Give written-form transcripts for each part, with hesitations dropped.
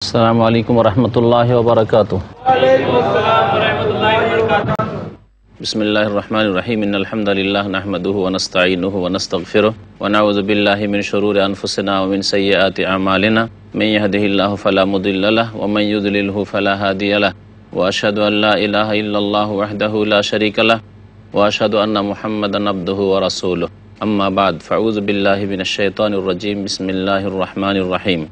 আসসালামু আলাইকুম ওয়া রাহমাতুল্লাহি ওয়া বারাকাতুহু। বিসমিল্লাহির রহমানির রহিম। ইন্নাল হামদালিল্লাহ নাহমাদুহু ওয়া নাস্তাঈনুহু ওয়া নাস্তাগফিরুহু ওয়া নাউযু বিল্লাহি মিন শুরুরি আনফুসিনা ওয়া মিন সাইয়্যাতি আমালিনা। মান ইয়াহদিহিল্লাহু ফালা মুদিল্লা লাহু ওয়া মান ইউদ্লিলহু ফালা হাদিয়া লাহু ওয়া আশহাদু আল লা ইলাহা ইল্লাল্লাহু ওয়াহদাহু লা শারীকা লাহু ওয়া আশহাদু আন্না মুহাম্মাদান আবদুহু ওয়া রাসূলুহু। আম্মা বা'দ, ফাউযু বিল্লাহি মিনাশ শাইতানির রাজীম। বিসমিল্লাহির রহমানির রহিম।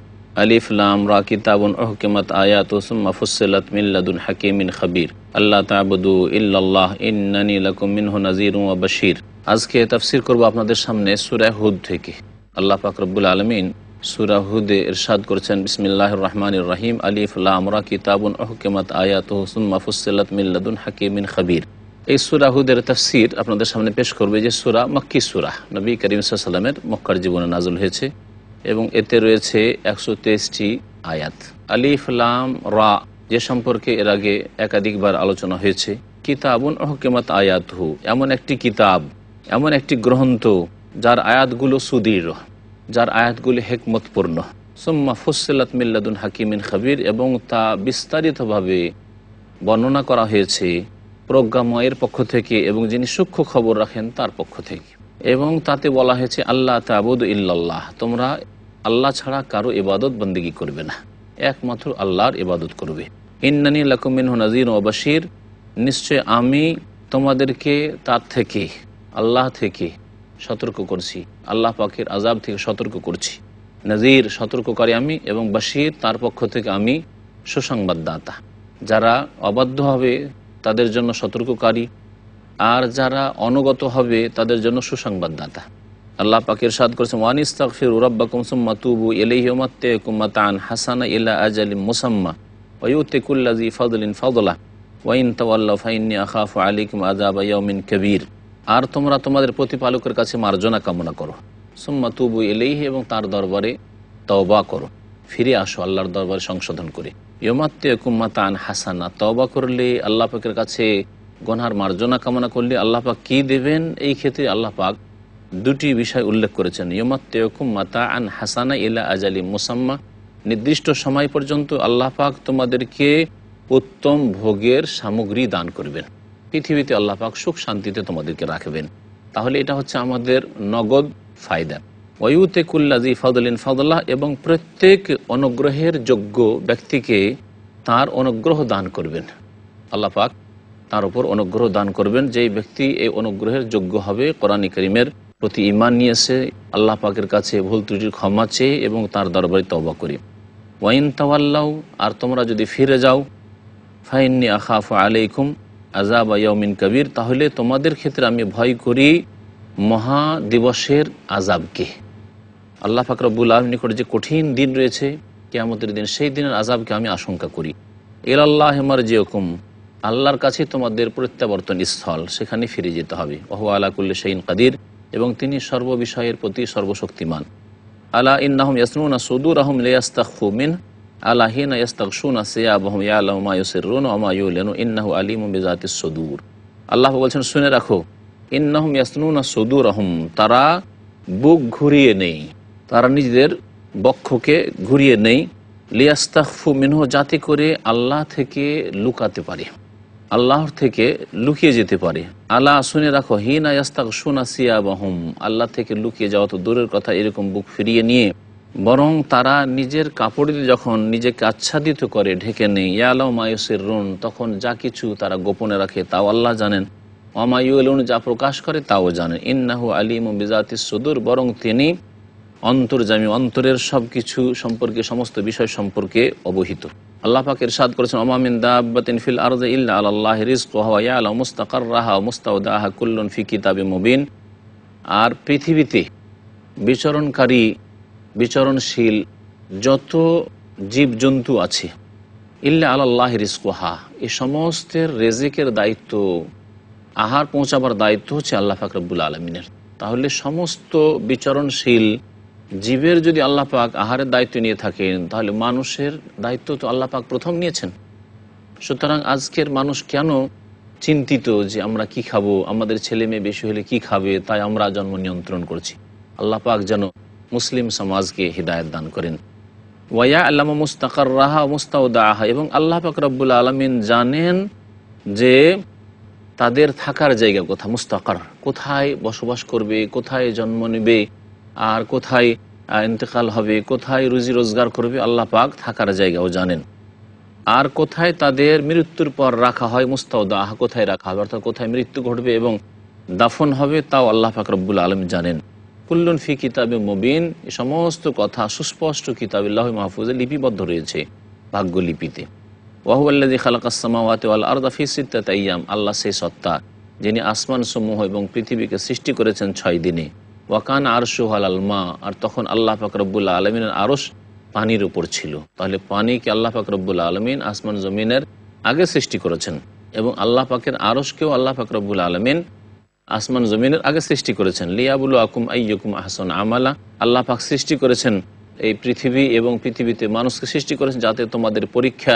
আলিফ লাম রা কিতাবুন উহকিমাত আয়াতুহু সুম্মা ফুসসিলাত মিন লাদুন হাকিমিন খাবীর আল্লা তা'বুদু ইল্লাল্লাহ ইন্নানী লাকুম মিনহু নাযীরুন ওয়া বাশীর। আজকে তাফসীর করব আপনাদের সামনে সূরা হুদ থেকে। আল্লাহ পাক রব্বুল আলামিন সূরা হুদে ইরশাদ করেছেন, বিসমিল্লাহির রহমানির রহিম, আলিফ লাম রা কিতাবুন উহকিমাত আয়াতুহু সুম্মা ফুসসিলাত মিন লাদুন হাকিমিন খাবীর। এই সূরা হুদের তাফসীর আপনাদের সামনে পেশ করবে যে সূরা মক্কি সূরা, নবী করিম সাল্লাল্লাহু আলাইহি ওয়াসাল্লামের মক্কার জীবনে নাযিল হয়েছে এবং এতে রয়েছে 123টি আয়াত। আলিফ লাম রা যে সম্পর্কে এর আগে একাধিকবার আলোচনা হয়েছে, কিতাবুন উহকিমাত আয়াতুহু, এমন একটি কিতাব, এমন একটি গ্রন্থ যার আয়াতগুলো সুদৃঢ়, যার আয়াতগুলি হিকমতপূর্ণ। সুম্মা ফুসসিলাত মিন লাদুন হাকিমিন খাবীর, এবং তা বিস্তারিতভাবে বর্ণনা করা হয়েছে প্রজ্ঞাময়ের পক্ষ থেকে এবং যিনি সূক্ষ্ম খবর রাখেন তার পক্ষ থেকে। এবং তাতে বলা হয়েছে আল্লাহ তা'বুদু ইল্লাল্লাহ, তোমরা আল্লাহ ছাড়া কারো ইবাদত বন্দেগী করবে না, একমাত্র আল্লাহর ইবাদত করবে। ইন্নানী লাকুম মিনহু নাযীরুন ওয়া বাশীর, নিশ্চয় আমি তোমাদেরকে তার থেকে, আল্লাহ থেকে সতর্ক করছি, আল্লাহ পাকের আযাব থেকে সতর্ক করছি। নাযীর সতর্ককারী আমি, এবং বাশীর তার পক্ষ থেকে আমি সুসংবাদদাতা। যারা অবাধ্য হবে তাদের জন্য সতর্ককারী, আর যারা অনুগত হবে তাদের জন্য সুসংবাদদাতা। আল্লাহ পাক ইরশাদ করেছেন, ওয়ানিস্তাগফিরু রাব্বাকুম সুম্মা তুবু ইলাইহি ওয়া মাত্তিউকুম মাতাআন হাসানা ইলা আজালিম মুসাম্মা ওয়া ইউতি কুল্লা যী ফাদলিন ফাদলাহু ওয়া ইন তাওয়াল্লাউ ফাইন্নী আখাফু আলাইকুম আযাবা ইয়াউমিন কাবীর। আর তোমরা তোমাদের প্রতিপালকের কাছে মার্জনা কামনা করো, সুম্মা তুবু ইলাইহি, এবং তার দরবারে তওবা করো, ফিরে আসো আল্লাহর দরবারে সংশোধন করে। ইউমাত্তিউকুম মাতাআন হাসানা, তওবা করলে আল্লাহ পাকের কাছে গুনার মার্জনা কামনা করলে আল্লাহ পাক কী দেবেন, এই ক্ষেত্রে আল্লাহ পাক দুটি বিষয় উল্লেখ করেছেন। ইউমাত্তিউকুম মাতাআন হাসানা ইলা আজালি মুসাম্মা, নির্দিষ্ট সময় পর্যন্ত আল্লাহ পাক তোমাদেরকে উত্তম ভোগের সামগ্রী দান করবেন, পৃথিবীতে আল্লাহ পাক সুখ শান্তিতে তোমাদেরকে রাখবেন। তাহলে এটা হচ্ছে আমাদের নগদ ফায়দা। ওয়া ইউতি কুল্লা যী ফাদলিন ফাদলাহু, এবং প্রত্যেক অনুগ্রহের যোগ্য ব্যক্তিকে তার অনুগ্রহ দান করবেন। আল্লাহ পাক তার উপর অনুগ্রহ দান করবেন, যেই ব্যক্তি এই অনুগ্রহের যোগ্য হবে, কোরআন কারীমের প্রতি ঈমান নিয়েছে, আল্লাহ পাকের কাছে ভুল ত্রুটির ক্ষমা চেয়ে এবং তার দরবারে তওবা করে। ওয়া ইন তাওয়াল্লাউ, আর তোমরা যদি ফিরে যাও, ফাইন্নী আখাফু আলাইকুম আযাবা ইয়াউমিন কাবীর, তাহলে তোমাদের ক্ষেত্রে আমি ভয় করি মহা দিবসের আযাবকে। আল্লাহ পাক রব্বুল আলামিনের নিকট যে কঠিন দিন রয়েছে, কিয়ামতের দিন, সেই দিনের আযাবকে আমি আশঙ্কা করি। ইলাল্লাহি মারজিউকুম, আল্লাহর কাছে তোমাদের প্রত্যাবর্তন স্থল, সেখানে ফিরে যেতে হবে। ওয়া হুয়া আলা কুল্লি শাইইন কাদির, এবং তিনি সর্ববিষয়ের প্রতি সর্বশক্তিমান। আলা ইন্নাহুম ইয়াসনুনা সুদুরাহুম লিয়াস্তাখফু মিন আলা হিনা ইয়াস্তাগশুনা সিয়াবাহুম ইয়ালামু মা ইউসিররুনা ওয়া মা ইউলিনু ইন্নাহু আলিমুম বিযাতিস সুদূর। আল্লাহ বলছেন, শুনে রাখো, ইন্নাহুম ইয়াসনুনা সুদুরাহুম, তারা বুক ঘুরিয়ে নেই, তারা নিজেদের বক্ষকে ঘুরিয়ে নেই, লিয়াস্তাখফু মিনহু, যাতে করে আল্লাহ থেকে লুকাতে পারে, আল্লাহর থেকে লুকিয়ে যেতে পারে। আলা, শুনে রাখো, হিনা ইয়াস্তাগশুনা সিয়াবাহুম, আল্লাহ থেকে লুকিয়ে যাওয়া তো দূরের কথা, এরকম বুক ফিরিয়ে নিয়ে, বরং তারা নিজের কাপড় দিয়ে যখন নিজেকে আচ্ছাদিত করে, ঢেকে নেই, ইয়ালামু মা ইউসিররুন, তখন যা কিছু তারা গোপনে রাখে তাও আল্লাহ জানেন, ওয়া মা ইউলিনুন, যা প্রকাশ করে তাও জানেন, ইন্নাহু আলিমুম বিযাতিস সুদূর, বরং তিনি অন্তর্যামী, অন্তরের সব কিছু সম্পর্কে, সমস্ত বিষয় সম্পর্কে অবহিত। আল্লাহ পাক ইরশাদ করেছেন, ওয়া মা মিন দাব্বাতিন ফিল আরদি ইল্লা আলাল্লাহি রিজকুহা ওয়া ইয়ালামু মুস্তাকাররাহা ওয়া মুস্তাওদাহা কুল্লুন ফি কিতাবিম মুবিন, আর পৃথিবীতে বিচরণকারী, বিচরণশীল যত জীবজন্তু আছে, ইল্লা আলাল্লাহি রিজকুহা, এই সমস্তের রেজিকের দায়িত্ব, আহার পৌঁছাবার দায়িত্ব হচ্ছে আল্লাহ পাক রব্বুল আলামিনের। তাহলে সমস্ত বিচরণশীল জীবের যদি আল্লাহ পাক আহারের দায়িত্ব নিয়ে থাকেন, তাহলে মানুষের দায়িত্ব তো আল্লাহ পাক প্রথম নিয়েছেন। সুতরাং আজকের মানুষ কেন চিন্তিত যে আমরা কি খাবো, আমাদের ছেলে মেয়ে বেশি হলে কি খাবে, তাই আমরা জন্ম নিয়ন্ত্রণ করছি। আল্লাহ পাক যেন মুসলিম সমাজকে হিদায়াত দান করেন। ওয়া আল্লামা মুস্তাকাররাহা মুস্তাউদাহা, এবং আল্লাহ পাক রব্বুল আলামিন জানেন যে তাদের থাকার জায়গা কোথায়, মুস্তাকার কোথায় বসবাস করবে, কোথায় জন্ম নেবে, আর কোথায় ইন্তেকাল হবে, কোথায় রুজি রোজগার করবে, আল্লাহ পাক থাকার জায়গাও জানেন। আর কোথায় তাদের মৃত্যুর পর রাখা হয়, মুস্তাউদাহা কোথায় রাখা হবে, অর্থাৎ কোথায় মৃত্যু ঘটবে এবং দাফন হবে, তাও আল্লাহ পাক রব্বুল আলামিন জানেন। কুল্লুন ফি কিতাবে মুবিন, এই সমস্ত কথা সুস্পষ্ট কিতাবে লাউহে মাহফুজে লিপিবদ্ধ রয়েছে, ভাগ্যলিপিতে। ওয়াহুয়াল্লাযী খালাকাস সামাওয়াতি ওয়াল আরদা ফি সিত্তাতি আইয়াম, আল্লাহ সেই সত্তা যিনি আসমান সমূহ এবং পৃথিবীকে সৃষ্টি করেছেন 6 দিনে। ওয়া কানা আরশুহু আলাল মা, আর তখন আল্লাহ পাক রব্বুল আলামিনের আরশ পানির উপর ছিল। তাহলে পানিকে আল্লাহ পাক রব্বুল আলামিন আসমান জমিনের আগে সৃষ্টি করেছেন, এবং আল্লাহ পাকের আরশকেও আল্লাহ পাক রব্বুল আলামিন আসমান জমিনের আগে সৃষ্টি করেছেন। লিয়াবলুয়াকুম আইয়ুকুম আহসানু আমালা, আল্লাহ পাক সৃষ্টি করেছেন এই পৃথিবী এবং পৃথিবীতে মানুষকে সৃষ্টি করেছেন যাতে তোমাদের পরীক্ষা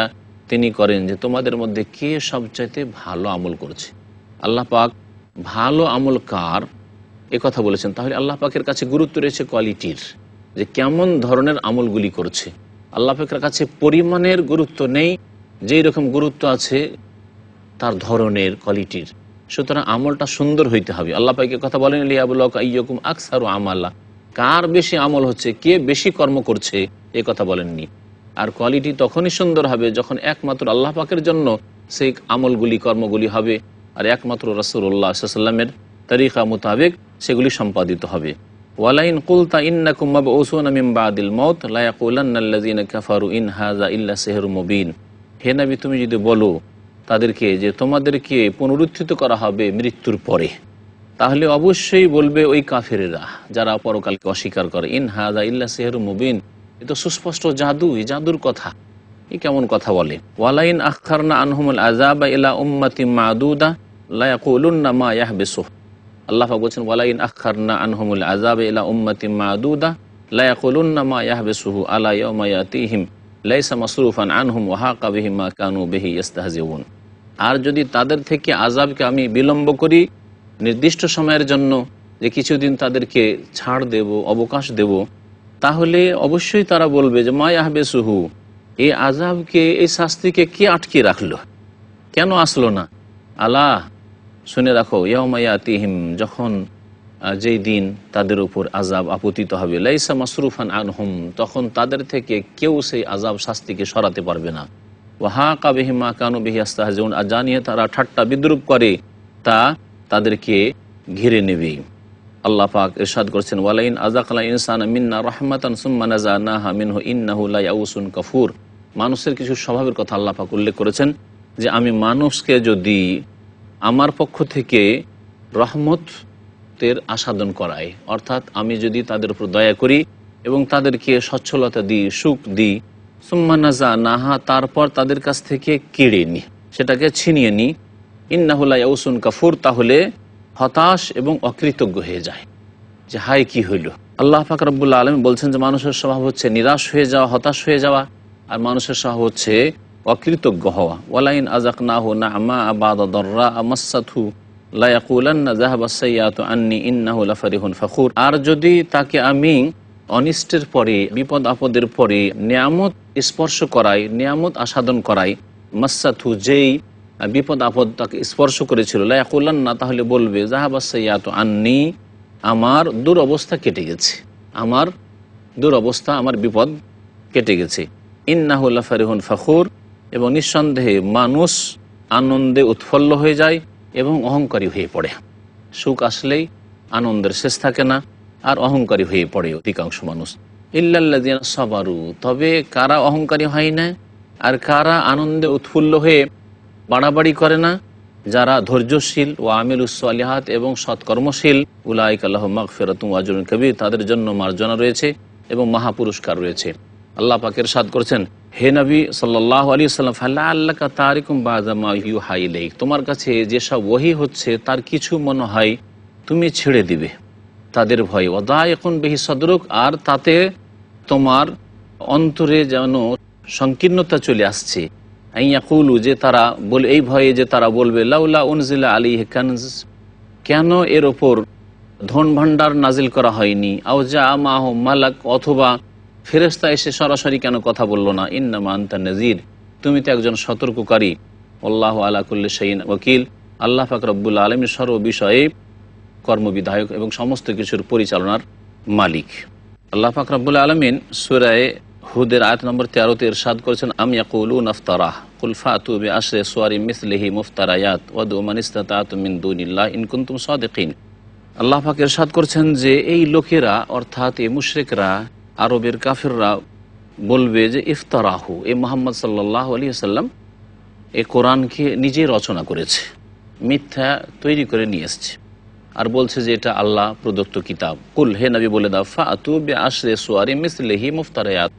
তিনি করেন যে তোমাদের মধ্যে কে সবচাইতে ভালো আমল করছে। আল্লাহ পাক ভালো আমল কার এ কথা বলেছেন। তাহলে আল্লাহ পাকের কাছে গুরুত্ব রয়েছে কোয়ালিটির, যে কেমন ধরনের আমলগুলি করছে। আল্লাহ পাকের কাছে পরিমাণের গুরুত্ব নেই, যেই রকম গুরুত্ব আছে তার ধরনের, কোয়ালিটির। সুতরাং আমলটা সুন্দর হইতে হবে। আল্লাহ পাকের কথা বলেন লিয়াবলুয়াকুম আইয়ুকুম আকসারু আমালা, কার বেশি আমল হচ্ছে, কে বেশি কর্ম করছে, এ কথা বলেননি। আর কোয়ালিটি তখনই সুন্দর হবে যখন একমাত্র আল্লাহ পাকের জন্য সেই আমলগুলি, কর্মগুলি হবে, আর একমাত্র রাসূলুল্লাহ সাল্লাল্লাহু আলাইহি ওয়াসাল্লামের তরিকা মোতাবেক সেগুলি সম্পাদিত হবে। ওয়ালাইন কুলতা ইন্নাকুম মাবউসুনা মিন বাদিল মাউত লা ইয়াকুলান্নাল্লাযিনা কাফারু ইন হাযা ইল্লা সিহরুম মুবিন, হে নবী তুমি যদি বলো তাদেরকে যে তোমাদেরকে পুনরুত্থিত করা হবে মৃত্যুর পরে, তাহলে অবশ্যই বলবে ওই কাফেরেরা যারা পরকালকে অস্বীকার করে, ইন হাযা ইল্লা সিহরুম মুবিন, এ তো সুস্পষ্ট জাদু, এই জাদুর কথা, এই কেমন কথা বলে। ওয়ালাইন আখখারনা আনহুমুল আযাবা ইলা উম্মাতিন মাদুদা লা ইয়াকুলুন্না মা ইয়াহবিসু, আল্লাহ পাক বলেছেন ওয়ালাইন আখখারনা আনহুমুল আযাবা ইলা উম্মাতিন মাদুদা লা ইয়াকুলুন্না মা ইয়াহবিসুহু আলা ইয়াওমা ইয়াতিহিম লাইসা মাসরুফান আনহুম ওয়া হাকা বিহিম মা কানু বিহি ইস্তাহজিউন, আর যদি তাদের থেকে আযাবকে আমি বিলম্ব করি নির্দিষ্ট সময়ের জন্য, যে কিছুদিন তাদেরকে ছাড় দেব, অবকাশ দেব, তাহলে অবশ্যই তারা বলবে যে মা ইয়াহবিসুহু, এই আযাবকে, এই শাস্তিকে কে আটকে রাখলো, কেন আসলো না। আলা, শুনে রাখো, ইয়াউমা ইয়াতিহিম, যখন যেই দিন তাদের উপর আযাব আপতিত হবে, লাইসা মাসরুফান আনহুম, তখন তাদের থেকে কেউ সেই আযাব শাস্তিকে সরাতে পারবে না। ওয়া হাকা বিহিম মা কানু বিহি ইস্তাহজিউন, আর জানিয়ে তারা ঠাট্টা বিদ্রুপ করে তা তাদেরকে ঘিরে নেবে। আল্লাহ পাক ইরশাদ করেছেন ওয়ালাইন আযাকাল ইনসানা মিন্না রাহমাতান সুম্মা নাযানাহা মিনহু ইন্নাহু লা ইয়াউসুন কাফুর, মানুষের কিছু স্বভাবের কথা আল্লাহ পাক উল্লেখ করেছেন যে আমি মানুষকে যদি আমার পক্ষ থেকে রহমতের আস্বাদন করাই, অর্থাৎ আমি যদি তাদের উপর দয়া করি এবং তাদেরকে সচ্ছলতা দিই, সুখ দিই, সুম্মা নাযানাহা, তারপর তাদের কাছ থেকে কেড়ে নিই, সেটাকে ছিনিয়ে নিই, ইন্নাহু লা ইয়াউসুন কাফুর, তাহলে হতাশ এবং অকৃতজ্ঞ হয়ে যায় যে হায় কি হইল। আল্লাহ পাক রব্বুল আলামিন বলছেন যে মানুষের স্বভাব হচ্ছে নিরাশ হয়ে যাওয়া, হতাশ হয়ে যাওয়া, আর মানুষের স্বভাব হচ্ছে অকৃতজ্ঞ হওয়া। ওয়ালাইন আযাকনাহু না'মা বা'দা দাররা মাসসাতহু লা ইয়াকুলান্না যাহাবাস সাইয়্যাতু আন্নী ইন্নাহু লাফারিহুন ফাখুর, আর যদি তাকে আমি অনিষ্টের পরে, বিপদ আপদের পরে নিয়ামত স্পর্শ করাই, নিয়ামত আস্বাদন করাই, মাসসাতহু, যেই বিপদ আপদ তাকে স্পর্শ করেছিল, লা ইয়াকুলান্না, তাহলে বলবে যাহাবাস সাইয়্যাতু আন্নী, আমার দুরবস্থা কেটে গেছে, আমার দুরবস্থা, আমার বিপদ কেটে গেছে। ইন্নাহু লাফারিহুন ফাখুর, এবং নিঃসন্দেহে মানুষ আনন্দে উৎফুল্ল হয়ে যায় এবং অহংকারী হয়ে পড়ে। সুখ আসলেই আনন্দের শেষ থাকে না, আর অহংকারী হয়ে পড়ে অধিকাংশ মানুষ। ইল্লাল্লাযিনা সাবারু, তবে কারা অহংকারী হয় না আর কারা আনন্দে উৎফুল্ল হয়ে বাড়াবাড়ি করে না, যারা ধৈর্যশীল ও আমিলুস সালিহাত এবং সৎকর্মশীল, উলাইকা লাহুম মাগফিরাতুন ওয়া আজরুন কাবীর, তাদের জন্য মার্জনা রয়েছে এবং মহাপুরস্কার রয়েছে। আল্লাহ পাক ইরশাদ করেছেন, হে নবী সাল্লাল্লাহু আলাইহি ওয়াসাল্লাম, ফালাআল্লাকা তারিকুম বাযা মা ইউহা ইলাইক, তোমার কাছে যেসব ওহী হচ্ছে তার কিছু মনে হয় তুমি ছেড়ে দিবে তাদের ভয়ে। ওয়াদাইকুন বিহি সদরুক, আর তাতে তোমার অন্তরে যেন সংকীর্ণতা চলে আসছে। আইয়াকুলু, যে তারা বলে, এই ভয়ে যে তারা বলবে, লাউলা উনজিলা আলাইহি কানজ, কেন এর ওপর ধন ভাণ্ডার নাজিল করা হয়নি, আও জা মাহু মালাক, অথবা ফেরেশতা এসে সরাসরি কেন কথা বলল না? ইন্নামা আনতা নাযীর, তুমি তো একজন সতর্ককারী। আল্লাহু আলা কুল্লি শাইইন ওয়াকিল, আল্লাহ পাক রব্বুল আলামিন সর্ব বিষয়ে কর্মবিধায়ক এবং সমস্ত কিছুর পরিচালনার মালিক। আল্লাহ পাক রব্বুল আলামিন সূরা হুদের আয়াত নম্বর 13-তে ইরশাদ করেছেন, আম ইয়াকুলুনা ইফতারাহ কুল ফাতু বিআশরি সুওয়ারিন মিসলিহি মুফতারায়াত ওয়াদউ মান ইসতাতা'তুম মিন দুনিল্লাহি ইন কুনতুম সাদিকিন। আল্লাহ পাক ইরশাদ করছেন যে এই লোকেরা অর্থাৎ এই মুশরিকরা, আরবের কাফিররা বলবে যে ইফতারাহু, এই মুহাম্মদ সাল্লাল্লাহু আলাইহি ওয়াসাল্লাম এই কোরআনকে নিজে রচনা করেছে, মিথ্যা তৈরি করে নিয়ে এসছে, আর বলছে যে এটা আল্লাহ প্রদত্ত কিতাব। কুল, হে নবী বলে দাও, ফাতু বিআশরি সুওয়ারিন মিসলিহি মুফতারায়াত,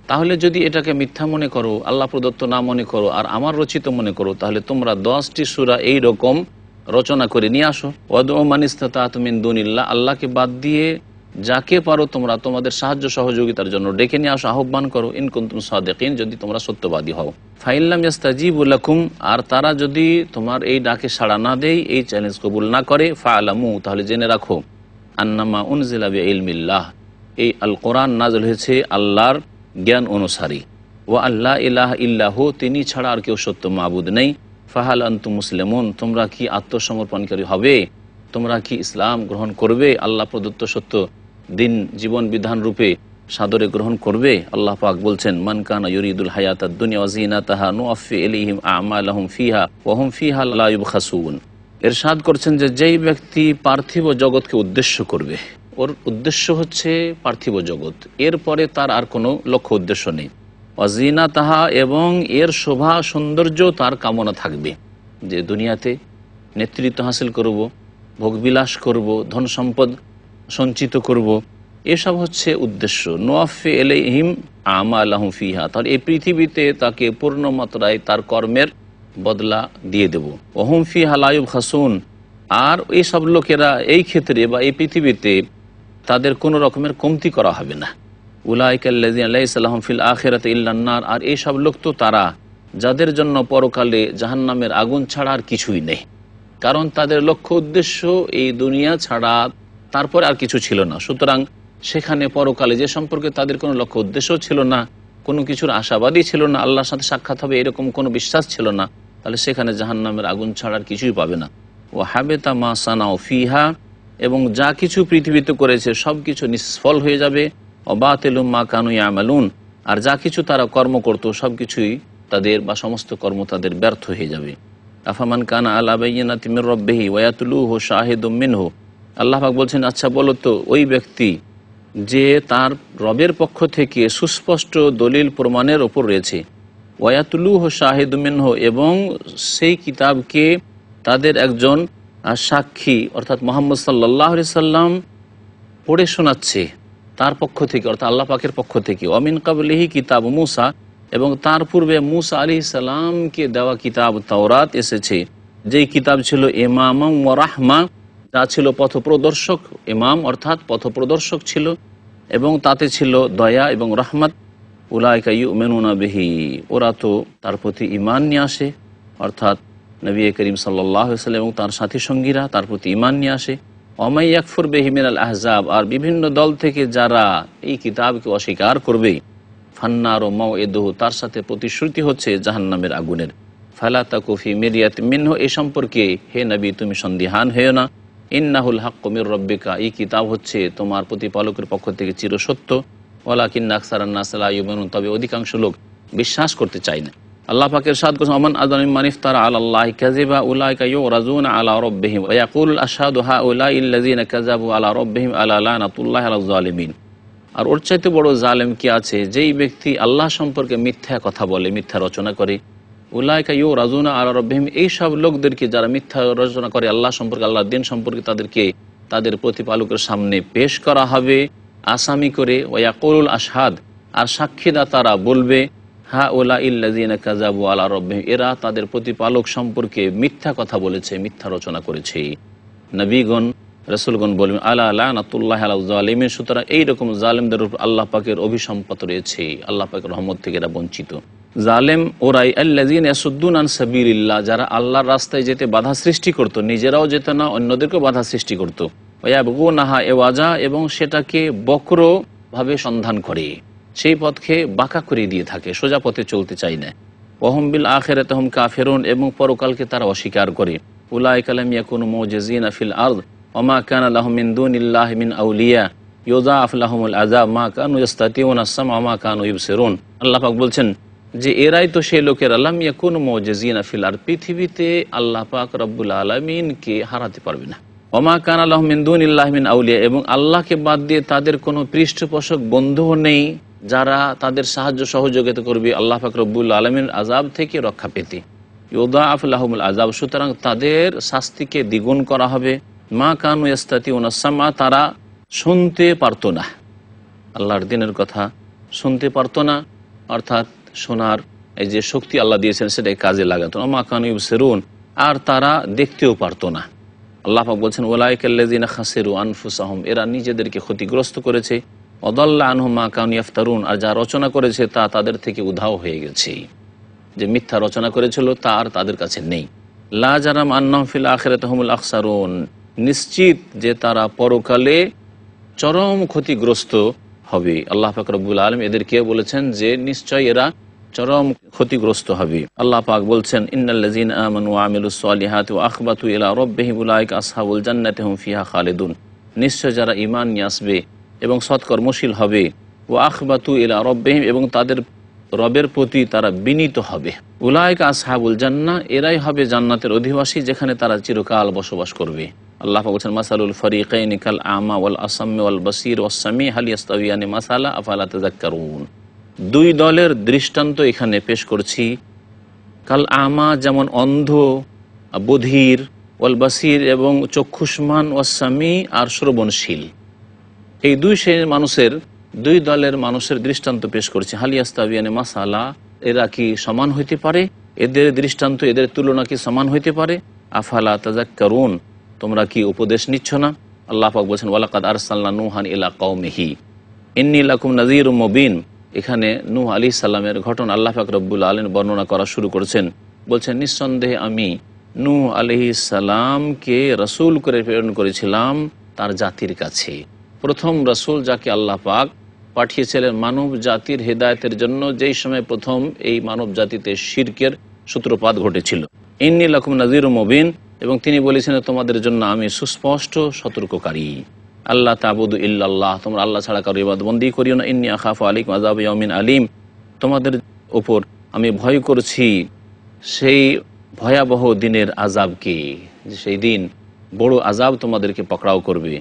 তাহলে যদি এটাকে মিথ্যা মনে করো, আল্লাহ প্রদত্ত না মনে করো, আর আমার রচিত মনে করো, তাহলে তোমরা 10টি সূরা এই রকম রচনা করে নিয়ে আসো। ওয়াদউ মান ইসতাতা'তুম মিন দুনিল্লাহ, আল্লাহকে বাদ দিয়ে যাকে পারো তোমরা তোমাদের সাহায্য সহযোগিতার জন্য ডেকে নিয়ে আসো, আহ্বান করো, ইন কুনতুম সাদিকিন, যদি তোমরা সত্যবাদী হও। ফাইল্লাম ইস্তাজিবু লাকুম, আর তারা যদি তোমার এই ডাকে সাড়া না দেয়, এই চ্যালেঞ্জ কবুল না করে, ফাআলামু, তাহলে জেনে রাখো, আন্নামা উনজিলা বিইলমিল্লাহ, এই আল কোরআন নাযিল হয়েছে আল্লাহর জ্ঞান অনুসারী। ওয়া আল্লা ইলাহা ইল্লাহু, তিনি ছাড়া আর কেউ সত্য মাবুদ নেই। ফাহাল আনতুম মুসলিমুন, তোমরা কি আত্মসমর্পণকারী হবে? তোমরা কি ইসলাম গ্রহণ করবে? আল্লাহ প্রদত্ত সত্য দিন জীবন বিধান রূপে সাদরে গ্রহণ করবে? আল্লাহ পাক বলছেন, মান কানা ইউরিদুল হায়াতাদ দুনিয়া ওয়া যিনাতাহা নুওয়াফি ইলাইহিম আমালাহুম ফিহা ওয়া হুম ফিহা লা ইউবখাসুন। ইরশাদ করছেন যে যেই ব্যক্তি পার্থিব জগৎকে উদ্দেশ্য করবে, ওর উদ্দেশ্য হচ্ছে পার্থিব জগৎ, এরপরে তার আর কোনো লক্ষ্য উদ্দেশ্য নেই। ওয়া যিনাতাহা, এবং এর শোভা সৌন্দর্য তার কামনা থাকবে, যে দুনিয়াতে নেতৃত্ব হাসিল করব, ভোগবিলাস করব, ধন সম্পদ সঞ্চিত করব, এসব হচ্ছে উদ্দেশ্য। নুওয়াফি ইলাইহিম আমালাহুম ফিহা, তার এই পৃথিবীতে তাকে পূর্ণ মাত্রায় তার কর্মের বদলা দিয়ে দেব। ওয়া হুম ফিহা লা ইউবখাসুন, আর এই সব লোকেরা এই ক্ষেত্রে বা এই পৃথিবীতে তাদের কোনো রকমের কমতি করা হবে না। উলাইকাল্লাযিনা লাইসা লাহুম ফিল আখিরাতি ইল্লান নার, আর এই সব লোক তো তারা যাদের জন্য পরকালে জাহান্নামের আগুন ছাড়া আর কিছুই নেই, কারণ তাদের লক্ষ্য উদ্দেশ্য এই দুনিয়া ছাড়া তারপরে আর কিছু ছিল না। সুতরাং সেখানে পরকালে যে সম্পর্কে তাদের কোনো লক্ষ্য উদ্দেশ্য ছিল না, কোনো কিছুর আশাবাদী ছিল না, আল্লাহর সাথে সাক্ষাৎ হবে এরকম কোনো বিশ্বাস ছিল না, তাহলে সেখানে জাহান্নামের আগুন ছাড়া আর কিছুই পাবে না। ও হাবেতা মা সানাও ফিহা, এবং যা কিছু পৃথিবীতে করেছে সব কিছু নিষ্ফল হয়ে যাবে। অবাতিলুম মা কানু ইয়ামালুন, আর যা কিছু তারা কর্ম করত সব কিছুই তাদের বা সমস্ত কর্ম তাদের ব্যর্থ হয়ে যাবে। আফামান কানা আলা বাইয়িনাতিন মির রাব্বিহি ওয়া ইয়াতলুহু শাহিদুম মিনহু, আল্লাহ পাক বলছেন, আচ্ছা বলো তো, ওই ব্যক্তি যে তার রবের পক্ষ থেকে সুস্পষ্ট দলিল প্রমাণের ওপর রয়েছে, ওয়া ইয়াতলুহু শাহিদুম মিনহু, এবং সেই কিতাবকে তাদের একজন সাক্ষী অর্থাৎ মুহাম্মদ সাল্লাল্লাহু আলাইহি সাল্লাম পড়ে শোনাচ্ছে তার পক্ষ থেকে, অর্থাৎ আল্লাহ পাকের পক্ষ থেকে। অমিন কাবলিহি কিতাব মুসা, এবং তার পূর্বে মুসা আলাইহিস সালামকে দেওয়া কিতাব তাওরাত এসেছে, যেই কিতাব ছিল ইমামাম ওয়া রাহমা, যা ছিল পথপ্রদর্শক, ইমাম অর্থাৎ পথপ্রদর্শক ছিল, এবং তাতে ছিল দয়া এবং রহমত। উলাইকা ইউমিনুনা বিহি, ওরা তো তার প্রতি ঈমান নিয়ে আসে, অর্থাৎ নবী করিম সাল্লাল্লাহু আলাইহি ওয়াসাল্লাম এবং তার সাথী সঙ্গীরা তার প্রতি ঈমান নিয়ে আসে। ওমাই ইয়াকফুর বিহি মিনাল আহজাব, আর বিভিন্ন দল থেকে যারা এই কিতাবকে অস্বীকার করবে, ফান্নার ও মাউইদুহু, তার সাথে প্রতিশ্রুতি হচ্ছে জাহান্নামের আগুনের। ফালা তাকু ফি মিরিয়াতিন মিনহু, এই সম্পর্কে হে নবী তুমি সন্দিহান হয়েও না। ইন্নাহুল হাক্কু মির রাব্বিকা, এই কিতাব হচ্ছে তোমার প্রতিপালকের পক্ষ থেকে চিরসত্য। ওয়ালাকিন্না আকসারান নাস লা ইউমিনুন, তবে অধিকাংশ লোক বিশ্বাস করতে চায় না। আল্লাহ পাকের ইরশাদ করেছেন, আমান আযলামু মিম্মান ইফতারা আলাল্লাহি কাযিবা উলাইকা ইউরাজুনা আলা রাব্বিহিম ওয়া ইয়াকুলুল আশহাদু হাউলাইল্লাযিনা কাযাবু আলা রাব্বিহিম আলা লানাতুল্লাহি আলাল যালিমিন। আর ওর চাইতে বড় জালেম কি আছে, যেই ব্যক্তি আল্লাহ সম্পর্কে মিথ্যা কথা বলে, মিথ্যা রচনা করে। উলাইকা ইউরাজুনা আলা রাব্বিহিম, এই সব লোকদেরকে যারা মিথ্যা রচনা করে আল্লাহ সম্পর্কে, আল্লাহর দিন সম্পর্কে, তাদেরকে তাদের প্রতিপালকের সামনে পেশ করা হবে আসামি করে। ওয়া ইয়াকুলুল আশহাদ, আর সাক্ষীদাতারা বলবে, হাউলাইল্লাযিনা কাযাবু আলা রাব্বিহিম, এরা তাদের প্রতিপালক সম্পর্কে মিথ্যা কথা বলেছে, মিথ্যা রচনা করেছে। নবীগণ রাসূলগণ বলবেন, আলা লানাতুল্লাহি আলাল যালিমিন, সুতরাং এইরকম জালেমদের উপর আল্লাহ পাকের অভিসম্পাত রয়েছে, আল্লাহ পাকের রহমত থেকে এরা বঞ্চিত। জালেম ওরাই আল্লাযিনা ইয়াসুদ্দুনা আন সাবিলিল্লাহ, যারা আল্লাহর রাস্তায় যেতে বাধা সৃষ্টি করত, নিজেরাও যেত না, অন্যদেরকেও বাধা সৃষ্টি করত। ওয়া ইয়াবগুনাহা ইওয়াজা, এবং সেটাকে বক্রভাবে সন্ধান করে, সেই পথকে বাঁকা করে দিয়ে থাকে, সোজা পথে চলতে চায় না। ওহম বিল আখিরাতি হুম কাফিরুন, এবং পরকালকে তারা অস্বীকার করে। উলাইকা লাম ইয়াকুনু মুজিজিনা ফিল আরদ ওয়া মা কানা লাহুম মিন দুনিল্লাহি মিন আউলিয়া ইউযাআফ লাহুমুল আযাব মা কানু ইস্তাতিউনা আস-সামআ ওয়া মা কানু ইবসিরুন। আল্লাহ পাক বলছেন যে এরাই তো সেই লোকেরা লাম ইয়াকুনু মুজিজিনা ফিল আরদ, পৃথিবীতে আল্লাহ পাক রব্বুল আলামিনকে হারাতে পারবে না। ওয়া মা কানা লাহুম মিন দুনিল্লাহি মিন আউলিয়া, এবং আল্লাহকে বাদ দিয়ে তাদের কোনো পৃষ্ঠপোষক বন্ধুও নেই যারা তাদের সাহায্য সহযোগিতা করবে আল্লাহ পাক রব্বুল আলামিনের আযাব থেকে রক্ষা পেতে। ইউযাআফ লাহুমুল আযাব, সুতরাং তাদের শাস্তিকে দ্বিগুণ করা হবে। মা কানু ইস্তাতিউনা আস-সামআ, তারা শুনতে পারতো না, আল্লাহর দিনের কথা শুনতে পারতো না, অর্থাৎ শোনার এই যে শক্তি আল্লাহ দিয়েছেন সেটাই কাজে লাগাতো না। মা কানু ইবসিরুন, আর তারা দেখতেও পারতো না। আল্লাহ পাক বলছেন উলাইকাল্লাযিনা খাসিরু আনফুসাহুম, এরা নিজেদেরকে ক্ষতিগ্রস্ত করেছে। ওয়াদাল্লা আনহুম মা কানু ইফতারুন, আর যা রচনা করেছে তা তাদের থেকে উধাও হয়ে গেছে। যে মিথ্যা রচনা করেছিল তা আর তাদের কাছে নেই। লা জারাম আন্নাহুম ফিল আখিরাতি হুমুল আখসারুন, নিশ্চিত যে তারা পরকালে চরম ক্ষতিগ্রস্ত হবে। আল্লাহ পাক রব্বুল আলামিন এদেরকে বলেছেন যে নিশ্চয় এরা চরম ক্ষতিগ্রস্ত হবে। আল্লাহ পাক বলছেন ইন্নাল্লাযীনা আমানু ওয়া আমিলুস সালিহাতি ওয়া আখবাতু ইলা রাব্বিহিম উলাইকা আসহাবুল জান্নাতি হুম ফিহা খালিদুন, নিশ্চয় যারা ঈমান নিয়ে আসবে এবং সৎকর্মশীল হবে, ওয়া আখবাতু ইলা রাব্বিহিম, এবং তাদের রবের প্রতি তারা বিনীত হবে, উলাইকা আসহাবুল জান্নাহ, এরাই হবে জান্নাতের অধিবাসী যেখানে তারা চিরকাল বসবাস করবে। আল্লাহ পাক বলছেন মাসালুল ফরিকাইনি কাল আমা ওয়াল আসাম্মি ওয়াল বাসীর ওয়াস সামি হাল ইয়াস্তাওয়ানি মাসালা আফালা তাযাক্কারুন। দুই দলের দৃষ্টান্ত এখানে পেশ করছি। কাল আমা, যেমন অন্ধ বধির, ওয়াল বাসীর, এবং চক্ষুষ্মান, ওয়াস সামি, আর শ্রবণশীল। এই দুই শ্রেণীর মানুষের, দুই দলের মানুষের দৃষ্টান্ত পেশ করছি। হাল ইয়াস্তাওয়ানি মাসালা, এরা কি সমান হইতে পারে? এদের দৃষ্টান্ত, এদের তুলনা কি সমান হইতে পারে? আফালা তাযাক্কারুন, তোমরা কি উপদেশ নিচ্ছ না? আল্লাহ পাক বলছেন ওয়ালাকাদ আরসালনা নূহান ইলা কওমিহি ইন্নী লাকুম নাযীরুম মুবিন। এখানে নূহ আলাইহিস সালামের ঘটনা আল্লাহ পাক রব্বুল আলামিন বর্ণনা করা শুরু করেছেন। বলছেন নিঃসন্দেহে আমি নূহ আলাইহিস সালামকে রাসূল করে প্রেরণ করেছিলাম তার জাতির কাছে। প্রথম রাসূল যাকে আল্লাহ পাক পাঠিয়েছিলেন মানব জাতির হেদায়েতের জন্য, যেই সময় প্রথম এই মানব জাতিতে শিরকের সূত্রপাত ঘটেছিল। ইন্নী লাকুম নাযীরুম মুবিন, এবং তিনি বলেছেন তোমাদের জন্য আমি সুস্পষ্ট সতর্ককারী। আল্লাহ তা'বুদু ইল্লাল্লাহ, তোমরা আল্লাহ ছাড়া কারো ইবাদতবন্দি করিও না। ইন্নী আখাফু আলাইকুম আযাব ইয়াউমিন আলিম, তোমাদের উপর আমি ভয় করছি সেই ভয়াবহ দিনের আযাবকে, সেই দিন বড় আযাব তোমাদেরকে পকড়াও করবে।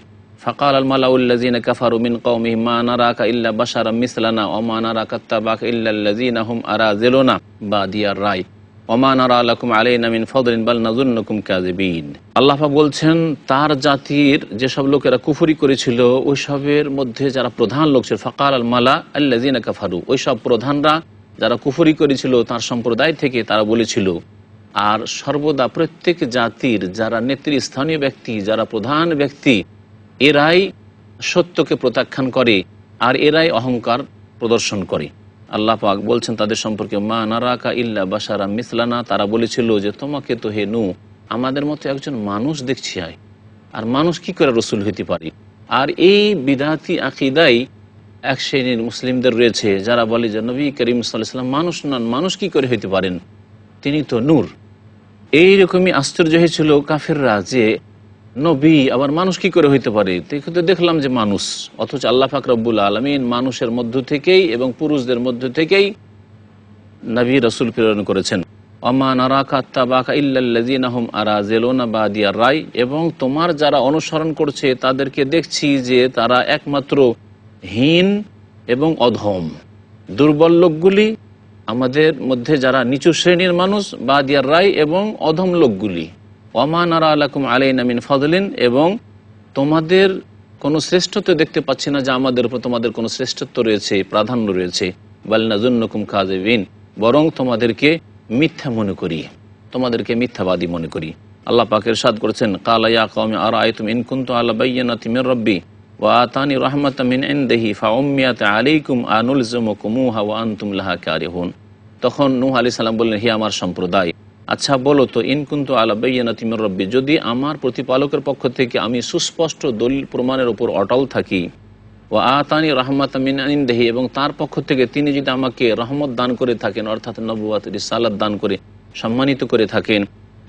ফাকাল আল মালাউল্লাযিনা কাফারু মিন কওমিহি মা নারাকা ইল্লা বাশারাম মিসলানা ওয়া মা নারাকা তাবাকা ইল্লাল্লাযিনা হুম আরাযিলুনা বাদিয়ার রায় ওমা নারা লাকুম আলাইনা মিন ফাদলিন বাল নাযুন্নুকুম কাযিবিন। আল্লাহ পাক বলছেন তার জাতির যেসব লোকেরা কুফরি করেছিল ওইসবের মধ্যে যারা প্রধান লোক ছিল, ফাকাল আল মালা আল্লাযিনা কাফারু, ওইসব প্রধানরা যারা কুফরি করেছিল তার সম্প্রদায় থেকে তারা বলেছিল। আর সর্বদা প্রত্যেক জাতির যারা নেতৃস্থানীয় ব্যক্তি, যারা প্রধান ব্যক্তি, এরাই সত্যকে প্রত্যাখ্যান করে আর এরাই অহংকার প্রদর্শন করে। আল্লাহ পাক বলছেন তাদের সম্পর্কে মা নারাকা ইল্লা বাশারা মিসলানা, তারা বলেছিল যে তোমাকে তো হে নূহ আমাদের মতো একজন মানুষ দেখছি, আর মানুষ কি করে রসুল হইতে পারে। আর এই বিদাতি আকীদাই এক শ্রেণীর মুসলিমদের রয়েছে যারা বলে যে নবী করিম সাল্লাল্লাহু আলাইহি ওয়াসাল্লাম মানুষ নন, মানুষ কি করে হইতে পারেন, তিনি তো নূর। এইরকমই আশ্চর্য হয়েছিল কাফেররা যে নবী আবার মানুষ কি করে হইতে পারে। তো দেখলাম যে মানুষ, অথচ আল্লাহ পাক রব্বুল আলামিন মানুষের মধ্য থেকেই এবং পুরুষদের মধ্য থেকেই নবী রাসূল প্রেরণ করেছেন। ওমা নারাকা তাবাকা ইল্লাল্লাযিনা হুম আরাযিলুনা বাদিয়ার রায়, এবং তোমার যারা অনুসরণ করছে তাদেরকে দেখছি যে তারা একমাত্র হীন এবং অধম, দুর্বল লোকগুলি, আমাদের মধ্যে যারা নিচু শ্রেণীর মানুষ, বাদিয়ার রায়, এবং অধম লোকগুলি। ওমা নারা লাকুম আলাইনা মিন ফাদলিন, এবং তোমাদের কোনো শ্রেষ্ঠত্ব দেখতে পাচ্ছি না যে আমাদের উপর তোমাদের কোনো শ্রেষ্ঠত্ব রয়েছে, প্রাধান্য রয়েছে। বাল নাযুন্নুকুম কাযিবিন, বরং তোমাদেরকে মিথ্যা মনে করি, তোমাদেরকে মিথ্যাবাদী মনে করি। আল্লাহ পাক ইরশাদ করেছেন ক্বালা ইয়া কওমি আরাআইতুম ইন কুনতু আলা বায়্যিনাতিন মির রাব্বি ওয়া আতানি রাহমাতাম মিন ইনদিহি ফাউম্মিয়াত আলাইকুম আনুলজিমুকুমুহা ওয়া আনতুম লাহা কারিহুন। তখন নূহ আলাইহিস সালাম বললেন, হে আমার সম্প্রদায়, আচ্ছা বলো তো, ইন কুনতু আলা বায়্যিনাতিন মির রাব্বি, যদি আমার প্রতিপালকের পক্ষ থেকে আমি সুস্পষ্ট দলিল প্রমাণের উপর অটল থাকি, ও আতানি রহমাত মিন ইনদিহি, এবং তার পক্ষ থেকে তিনি যদি আমাকে রহমত দান করে থাকেন, অর্থাৎ নবুয়াত রিসালাত দান করে সম্মানিত করে থাকেন,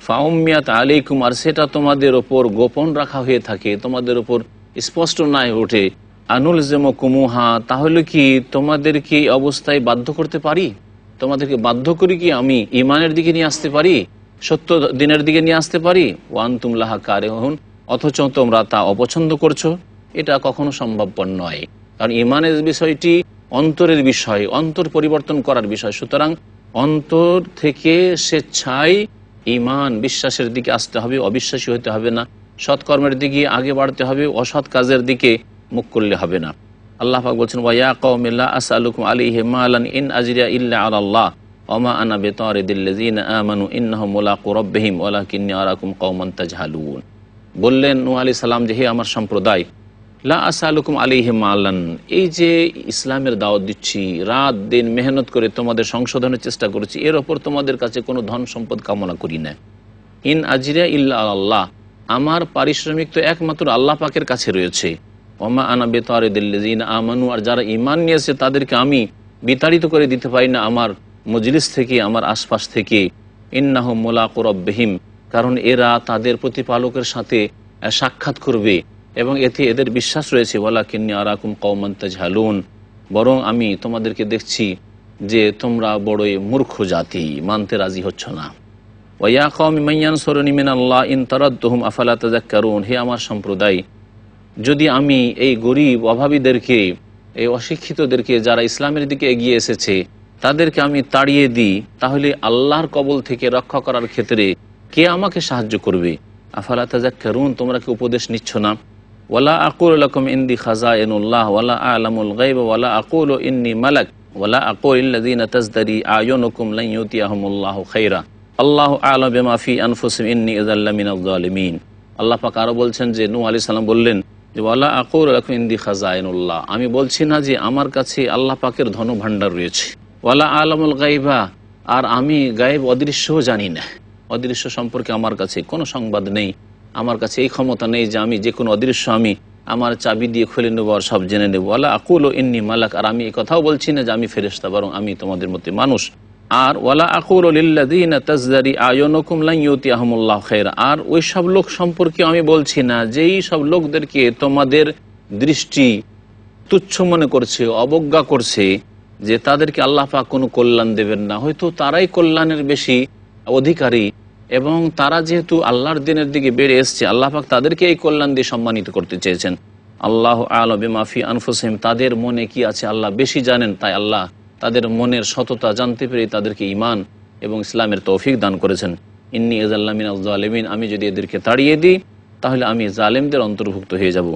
ফাউম্মিয়াত আলাইকুম, আর সেটা তোমাদের ওপর গোপন রাখা হয়ে থাকে, তোমাদের ওপর স্পষ্ট না ওঠে, আনুল কুমুহা, তাহলে কি তোমাদেরকে এই অবস্থায় বাধ্য করতে পারি? তোমাদেরকে বাধ্য করি কি আমি ইমানের দিকে নিয়ে আসতে পারি, সত্য দিনের দিকে নিয়ে আসতে পারি? ওয়ান্তুম লাহা কারিহুন, অথচ তোমরা তা অপছন্দ করছো। এটা কখনো সম্ভবপর নয়, কারণ ইমানের বিষয়টি অন্তরের বিষয়, অন্তর পরিবর্তন করার বিষয়। সুতরাং অন্তর থেকে স্বেচ্ছায় ইমান বিশ্বাসের দিকে আসতে হবে, অবিশ্বাসী হতে হবে না। সৎকর্মের দিকে আগে বাড়তে হবে, অসৎ কাজের দিকে মুখ করলে হবে না। আল্লাহ পাক বলছেন, ওয়া কওমি লা আসআলুকুম আলাইহি মালান ইন আজরিয়া ইল্লা আলাল্লাহ ওয়া মা আনা বিতারিদিল্লাযিনা আমানু ইন্নাহুম মুলাকু রাব্বিহিম ওয়ালাকিন্নী আরাকুম কওমান তাজহালুন। বললেন নূহ আলাইহিস সালাম যে, হে আমার সম্প্রদায়, লা আসআলুকুম আলাইহি মালান, এই যে ইসলামের দাওয়াত দিচ্ছি, রাত দিন মেহনত করে তোমাদের সংশোধনের চেষ্টা করছি, এর ওপর তোমাদের কাছে কোনো ধন সম্পদ কামনা করি না। ইন আজরিয়া ইল্লা আলাল্লাহ, আমার পারিশ্রমিক তো একমাত্র আল্লাহ পাকের কাছে রয়েছে। ওমা আনা বিতারিদিল্লাযিনা আমানু, আর যারা ঈমান নিয়েছে তাদেরকে আমি বিতাড়িত করে দিতে পারি না আমার মজলিস থেকে, আমার আশপাশ থেকে। ইন্নাহুম মুলাকু রাব্বিহিম, কারণ এরা তাদের প্রতিপালকের সাথে সাক্ষাৎ করবে এবং এতে এদের বিশ্বাস রয়েছে। ওয়ালাকিন্নী আরাকুম কওমান তাজহালুন, বরং আমি তোমাদেরকে দেখছি যে তোমরা বড়ই মূর্খ জাতি, মানতে রাজি হচ্ছ না। ওয়া কওমি মান ইয়ানসুরুনি মিনাল্লাহ ইন তারাদতুহুম আফালা তাযাক্কারুন, হে আমার সম্প্রদায়, যদি আমি এই গরিব অভাবীদেরকে, এই অশিক্ষিতদেরকে, যারা ইসলামের দিকে এগিয়ে এসেছে, তাদেরকে আমি তাড়িয়ে দিই, তাহলে আল্লাহর কবল থেকে রক্ষা করার ক্ষেত্রে কে আমাকে সাহায্য করবে? আফালা তাযাক্কারুন, তোমরা কি উপদেশ নিচ্ছ না? ওয়ালা আকুলু লাকুম ইনদি খাযাইনুল্লাহ ওয়ালা আ'লামুল গায়ব ওয়ালা আকুলু ইন্নী মালাক ওয়ালা আকুলু লিল্লাযিনা তাজদারি আ'য়ুনুকুম লান ইউতিয়াহুমুল্লাহু খায়রা আল্লাহু আ'লামু বিমা ফি আনফুসিহিম ইন্নী ইযাল লামিনাজ জালিমিন। আল্লাহ পাক আরো বলছেন যে, নূহ আলাইহিস সালাম বললেন যে, ওয়ালা আকুলু লাকুম ইনদি খাযাইনুল্লাহ, আমি বলছি না যে আমার কাছে আল্লাহ পাকের ধনভাণ্ডার রয়েছে। ওয়ালা আ'লামুল গায়বা, আর আমি গায়েব অদৃশ্যও জানি না, অদৃশ্য সম্পর্কে আমার কাছে কোনো সংবাদ নেই, আমার কাছে এই ক্ষমতা নেই যে আমি যে কোনো অদৃশ্য আমি আমার চাবি দিয়ে খুলে নেবো আর সব জেনে নেবো। ওয়ালা আকুলু ইন্নী মালাক, আর আমি এই কথাও বলছি না যে আমি ফেরেশতা, বরং আমি তোমাদের মধ্যে মানুষ। আর ওয়ালা আকুলু লিল্লাযিনা তাজদারি আ'য়ুনুকুম লান ইউতিয়াহুমুল্লাহু খায়রা, আর ওই সব লোক সম্পর্কে আমি বলছি না যেই সব লোকদেরকে তোমাদের দৃষ্টি তুচ্ছ মনে করছে, অবজ্ঞা করছে, যে তাদেরকে আল্লাহ পাক কোনো কল্যাণ দেবেন না। হয়তো তারাই কল্যাণের বেশি অধিকারী, এবং তারা যেহেতু আল্লাহর দিনের দিকে বেড়ে এসছে, আল্লাহ পাক তাদেরকে এই কল্যাণ দিয়ে সম্মানিত করতে চেয়েছেন। আল্লাহু আ'লামু বিমা ফি আনফুসিহিম, তাদের মনে কি আছে আল্লাহ বেশি জানেন, তাই আল্লাহ তাদের মনের সততা জানতে পেরে তাদেরকে ঈমান এবং ইসলামের তৌফিক দান করেছেন। ইন্নী ইযাল লামিনাজ জালিমিন, আমি যদি এদেরকে তাড়িয়ে দিই তাহলে আমি জালেমদের অন্তর্ভুক্ত হয়ে যাব।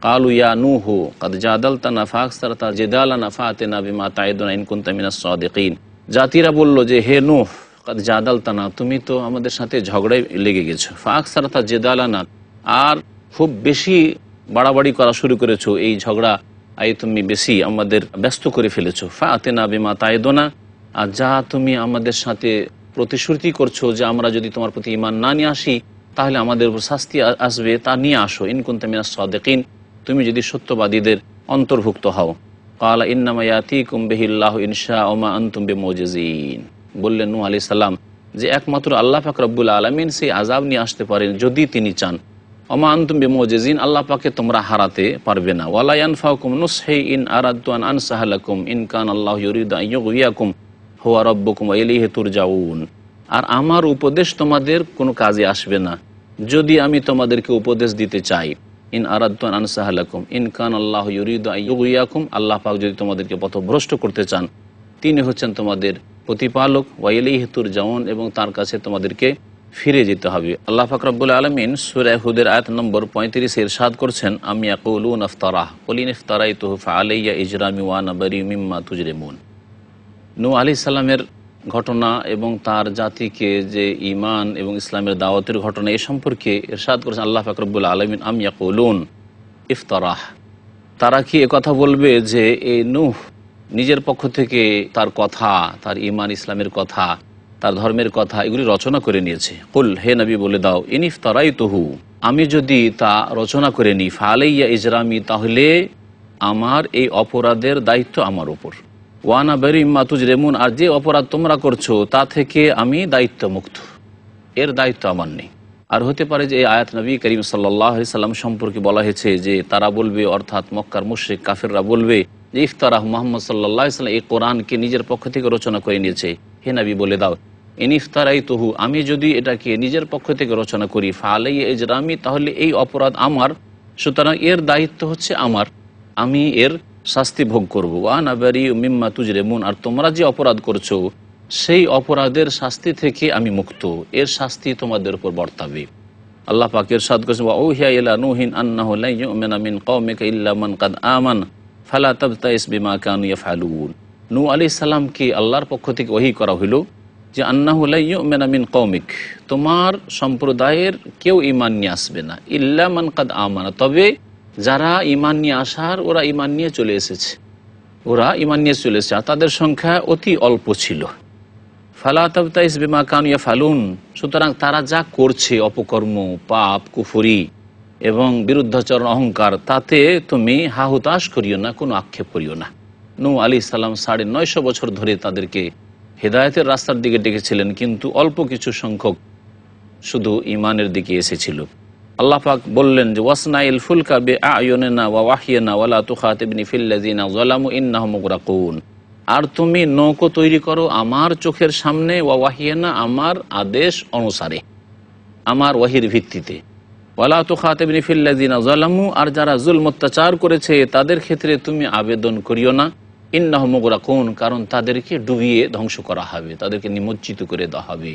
কালু ইয়া নূহু কাদ জাদালতানা ফাকসারতা জিদালানা ফাতিনা বিমা তাইদুনা ইন কুনতা মিনাস সাদিকিন, জাতিরা বলল যে, হে নূহ, কাদ জাদালতানা, তুমি তো আমাদের সাথে ঝগড়ায় লেগে গেছো, ফাকসারতা জিদালানা, আর খুব বেশি বাড়াবাড়ি করা শুরু করেছো, এই ঝগড়া তুমি বেশি আমাদের ব্যস্ত করে ফেলেছো। ফাতিনা বিমা তাইদুনা, আর যা তুমি আমাদের সাথে প্রতিশ্রুতি করছো যে আমরা যদি তোমার প্রতি ঈমান না নিয়ে আসি তাহলে আমাদের উপর শাস্তি আসবে, তা নিয়ে আসো। ইন কুনতা মিনাস সাদিকিন, তুমি যদি সত্যবাদীদের অন্তর্ভুক্ত হও। ক্বালা ইন্নামা ইয়াতিকুম বিহিল্লাহু ইনশাআ ওয়া মা আনতুম বিমুজিজিন, বললেন নূহ আলাইহিস সালাম যে একমাত্র আল্লাহ পাক রব্বুল আলামিন সেই আযাব নিয়ে আসতে পারেন যদি তিনি চান। ওয়া মা আনতুম বিমুজিজিন, আল্লাহ পাককে তোমরা হারাতে পারবে না। ওয়ালা ইয়ানফাউকুম নুসহি ইন আরাদতু আন আনসাহা লাকুম ইন কানা আল্লাহু ইউরিদু আন ইউগওয়িয়াকুম হুয়া রাব্বুকুম ওয়া ইলাইহি তুরজাউন, আর আমার উপদেশ তোমাদের কোনো কাজে আসবে না যদি আমি তোমাদেরকে উপদেশ দিতে চাই। ইন আরাদতু আন আনসাহা লাকুম ইন কানা আল্লাহু ইউরিদু আন ইউগওয়িয়াকুম, আল্লাহ পাক যদি তোমাদেরকে পথভ্রষ্ট করতে চান, তিনি হচ্ছেন তোমাদের প্রতিপালক। ওয়া ইলাইহি তুরজাউন, এবং তার কাছে তোমাদেরকে ফিরে যেতে হবে। আল্লাহ পাক রব্বুল আলামিন সূরা হুদের আয়াত নম্বর 35 ইরশাদ করছেন, আম ইয়াকুলুনা ইফতারাহ কুল ইন ইফতারাইতুহু ফাআলাইয়া ইজরামি ওয়া আনা বারিউম মিম্মা তুজরিমুন। নূহ আলাইহিস সালামের ঘটনা এবং তার জাতিকে যে ঈমান এবং ইসলামের দাওয়াতের ঘটনা, এ সম্পর্কে ইরশাদ করেছেন আল্লাহ পাক রব্বুল আলামিন, আম ইয়াকুলুন ইফতারাহ, তারা কি একথা বলবে যে এই নূহ নিজের পক্ষ থেকে তার কথা, তার ঈমান ইসলামের কথা, তার ধর্মের কথা এগুলি রচনা করে নিয়েছে। কুল, হে নবী বলে দাও, ইন ইফতারাইতুহু, আমি যদি তা রচনা করে নিই, ফাআলাইয়া ইজরামি, তাহলে আমার এই অপরাধের দায়িত্ব আমার উপর। ওয়ানা বেরি ইম্মা তুজরেমুন, আর যে অপরাধ তোমরা করছো তা থেকে আমি দায়িত্ব মুক্ত, এর দায়িত্ব আমার নেই। আর হতে পারে যে এই আয়াত নবী করিম সাল্লাল্লাহু আলাইহি সাল্লাম সম্পর্কে বলা হয়েছে যে তারা বলবে, অর্থাৎ মক্কার মুশরিক কাফেররা বলবে যে ইফতারাহ মুহাম্মদ সাল্লাল্লাহু আলাইহি সাল্লাম এই কোরআনকে নিজের পক্ষ থেকে রচনা করে নিয়েছে। হে নবী বলে দাও, ইন ইফতারাইতুহু, আমি যদি এটাকে নিজের পক্ষ থেকে রচনা করি, ফালাইয়া ইজরামি, তাহলে এই অপরাধ আমার, সুতরাং এর দায়িত্ব হচ্ছে আমার, আমি এর শাস্তি ভোগ করবো। ওয়ানা বারিউ মিম্মা তুজরিমুন, আর তোমরা যে অপরাধ করছো সেই অপরাধের শাস্তি থেকে আমি মুক্ত, এর শাস্তি তোমাদের উপর বর্তাবে। আল্লাহ পাক ইরশাদ করেছেন, ওয়া উহিয়া ইলা নূহিন আন্নাহু লা ইউমিনা মিন কওমিকা ইল্লা মান কাদ আমানা ফালা তাবতাইস বিমা কানু ইয়াফআলুন। নূহ আলাইহিস সালামকে আল্লাহর পক্ষ থেকে ওহী করা হলো যে আন্নাহু লা ইউমিনা মিন কওমিক, তোমার সম্প্রদায়ের কেউ ঈমান নিয়ে আসবে না, ইল্লা মান কাদ আমানা, তবে যারা ঈমান নিয়ে আসার ওরা ঈমান নিয়ে চলে এসেছে, আর তাদের সংখ্যা অতি অল্প ছিল। ফালা তাবতাইস বিমা কানু ইয়াফআলুন, সুতরাং তারা যা করছে অপকর্ম, পাপ, কুফরি এবং বিরুদ্ধাচরণ, অহংকার, তাতে তুমি হাহুতাশ করিও না, কোনো আক্ষেপ করিও না। নূহ আলাইহিস সালাম 950 বছর ধরে তাদেরকে হেদায়েতের রাস্তার দিকে ডেকেছিলেন, কিন্তু অল্প কিছু সংখ্যক শুধু ঈমানের দিকে এসেছিল। আল্লাহ পাক বললেন যে ওয়াসনাইল ফুলকা বিআয়ুনিনা ওয়া ওয়াহয়িনা ওয়ালা তুখাতিবনি ফিল্লাযিনা যালামু ইন্নাহুম মুগরাকুন, আর তুমি নৌকো তৈরি করো আমার চোখের সামনে, ওয়া ওয়াহয়িনা, আমার আদেশ অনুসারে, আমার ওয়াহির ভিত্তিতে, ওয়ালা তুখাতিবনি ফিল্লাযিনা যালামু, আর যারা জুলম অত্যাচার করেছে তাদের ক্ষেত্রে তুমি আবেদন করিও না, ইন্নাহুম মুগরাকুন, কারণ তাদেরকে ডুবিয়ে ধ্বংস করা হবে, তাদেরকে নিমজ্জিত করে দেওয়া হবে।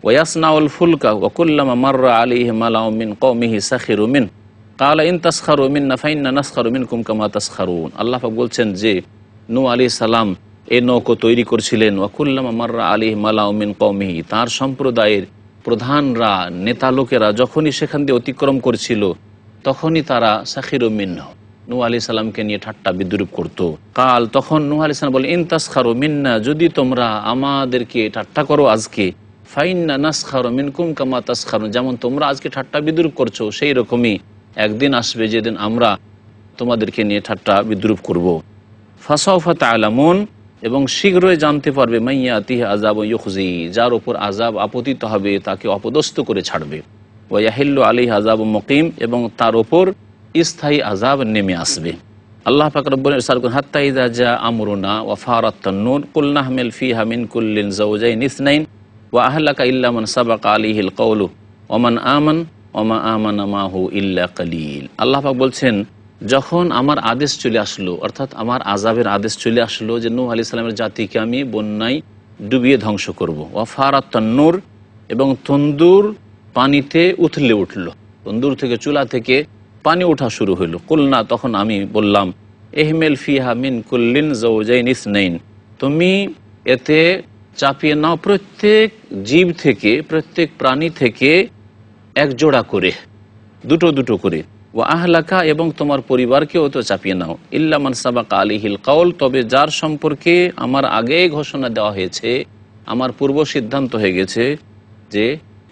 ওয়াসনাউল ফুলকা ওয়া কুল্লামা মাররা আলাইহি মালাউ মিন কওমিহি সাখিরু মিন ক্বালা ইন তাসখারু মিন্না ফাইন্না নাসখারু মিনকুম কামা তাসখারুন। আল্লাহ পাক বলছেন যে নূহ আলাইহিস সালাম এই নৌকো তৈরি করছিলেন, ওয়া কুল্লামা মাররা আলাইহি মালাউ মিন কওমিহি, তার সম্প্রদায়ের প্রধানরা, নেতা লোকেরা যখনই সেখান দিয়ে অতিক্রম করছিল তখনই তারা সাখিরু মিনহু, নূহ আলাইহিস সালামকে নিয়ে ঠাট্টা বিদ্রূপ করত। কাল, তখন নূহ আলাইহিস সালাম বলে, ইন তাসখারু মিন্না, যদি তোমরা আমাদেরকে ঠাট্টা করো আজকে, ফাইন্না নাসখারু মিনকুম কামা তাসখারুন, যেমন তোমরা আজকে ঠাট্টা বিদ্রূপ করছো সেই রকমই একদিন আসবে যেদিন আমরা তোমাদেরকে নিয়ে ঠাট্টা বিদ্রূপ করব। ফাসাউফা তা'লামুন, এবং শীঘ্রই জানতে পারবে, মাইয়াতিহি আযাবু ইউখজি, যার উপর আযাব আপতিত হবে, তাকে অপদস্থ করে ছাড়বে, ওয়া ইয়াহিল্লু আলাইহি আযাবু মুকিম, এবং তার উপর স্থায়ী আযাব নেমে আসবে। আল্লাহ পাক রব্বুল ইরশাদ করেন, হাত্তা ইযা জা আমরুনা ওয়া ফারাত তান্নুর কুল নাহমিল ফিহা মিন কুল্লিন যাওজাইন ইসনাইন ওয়া আহলাকা ইল্লা মান সাবাকা আলাইহিল কওলু ওয়া মান আমান ওয়া মা আমানা মাহু ইল্লা কালিল। আল্লাহ পাক বলছেন, যখন আমার আদেশ চলে আসলো, অর্থাৎ আমার আযাবের আদেশ চলে আসলো যে নূহ আলাইহিস সালামের জাতিকে আমি বন্যায় ডুবিয়ে ধ্বংস করব, ওয়া ফারাত তান্নুর, এবং তন্দুর পানিতে উথলে উঠল, তন্দুর থেকে, চুলা থেকে পানি ওঠা শুরু হইল। কুলনা, তখন আমি বললাম, ইহমিল ফিহা মিন কুল্লিন যাওজাইন ইসনাইন, তুমি এতে চাপিয়ে নাও প্রত্যেক জীব থেকে, প্রত্যেক প্রাণী থেকে এক জোড়া করে, দুটো দুটো করে, ওয়া আহলাকা, এবং তোমার পরিবারকেও তো চাপিয়ে নাও, ইল্লা মান সাবাকা আলাইহিল কওল, তবে যার সম্পর্কে আমার আগেই ঘোষণা দেওয়া হয়েছে, আমার পূর্ব সিদ্ধান্ত হয়ে গেছে যে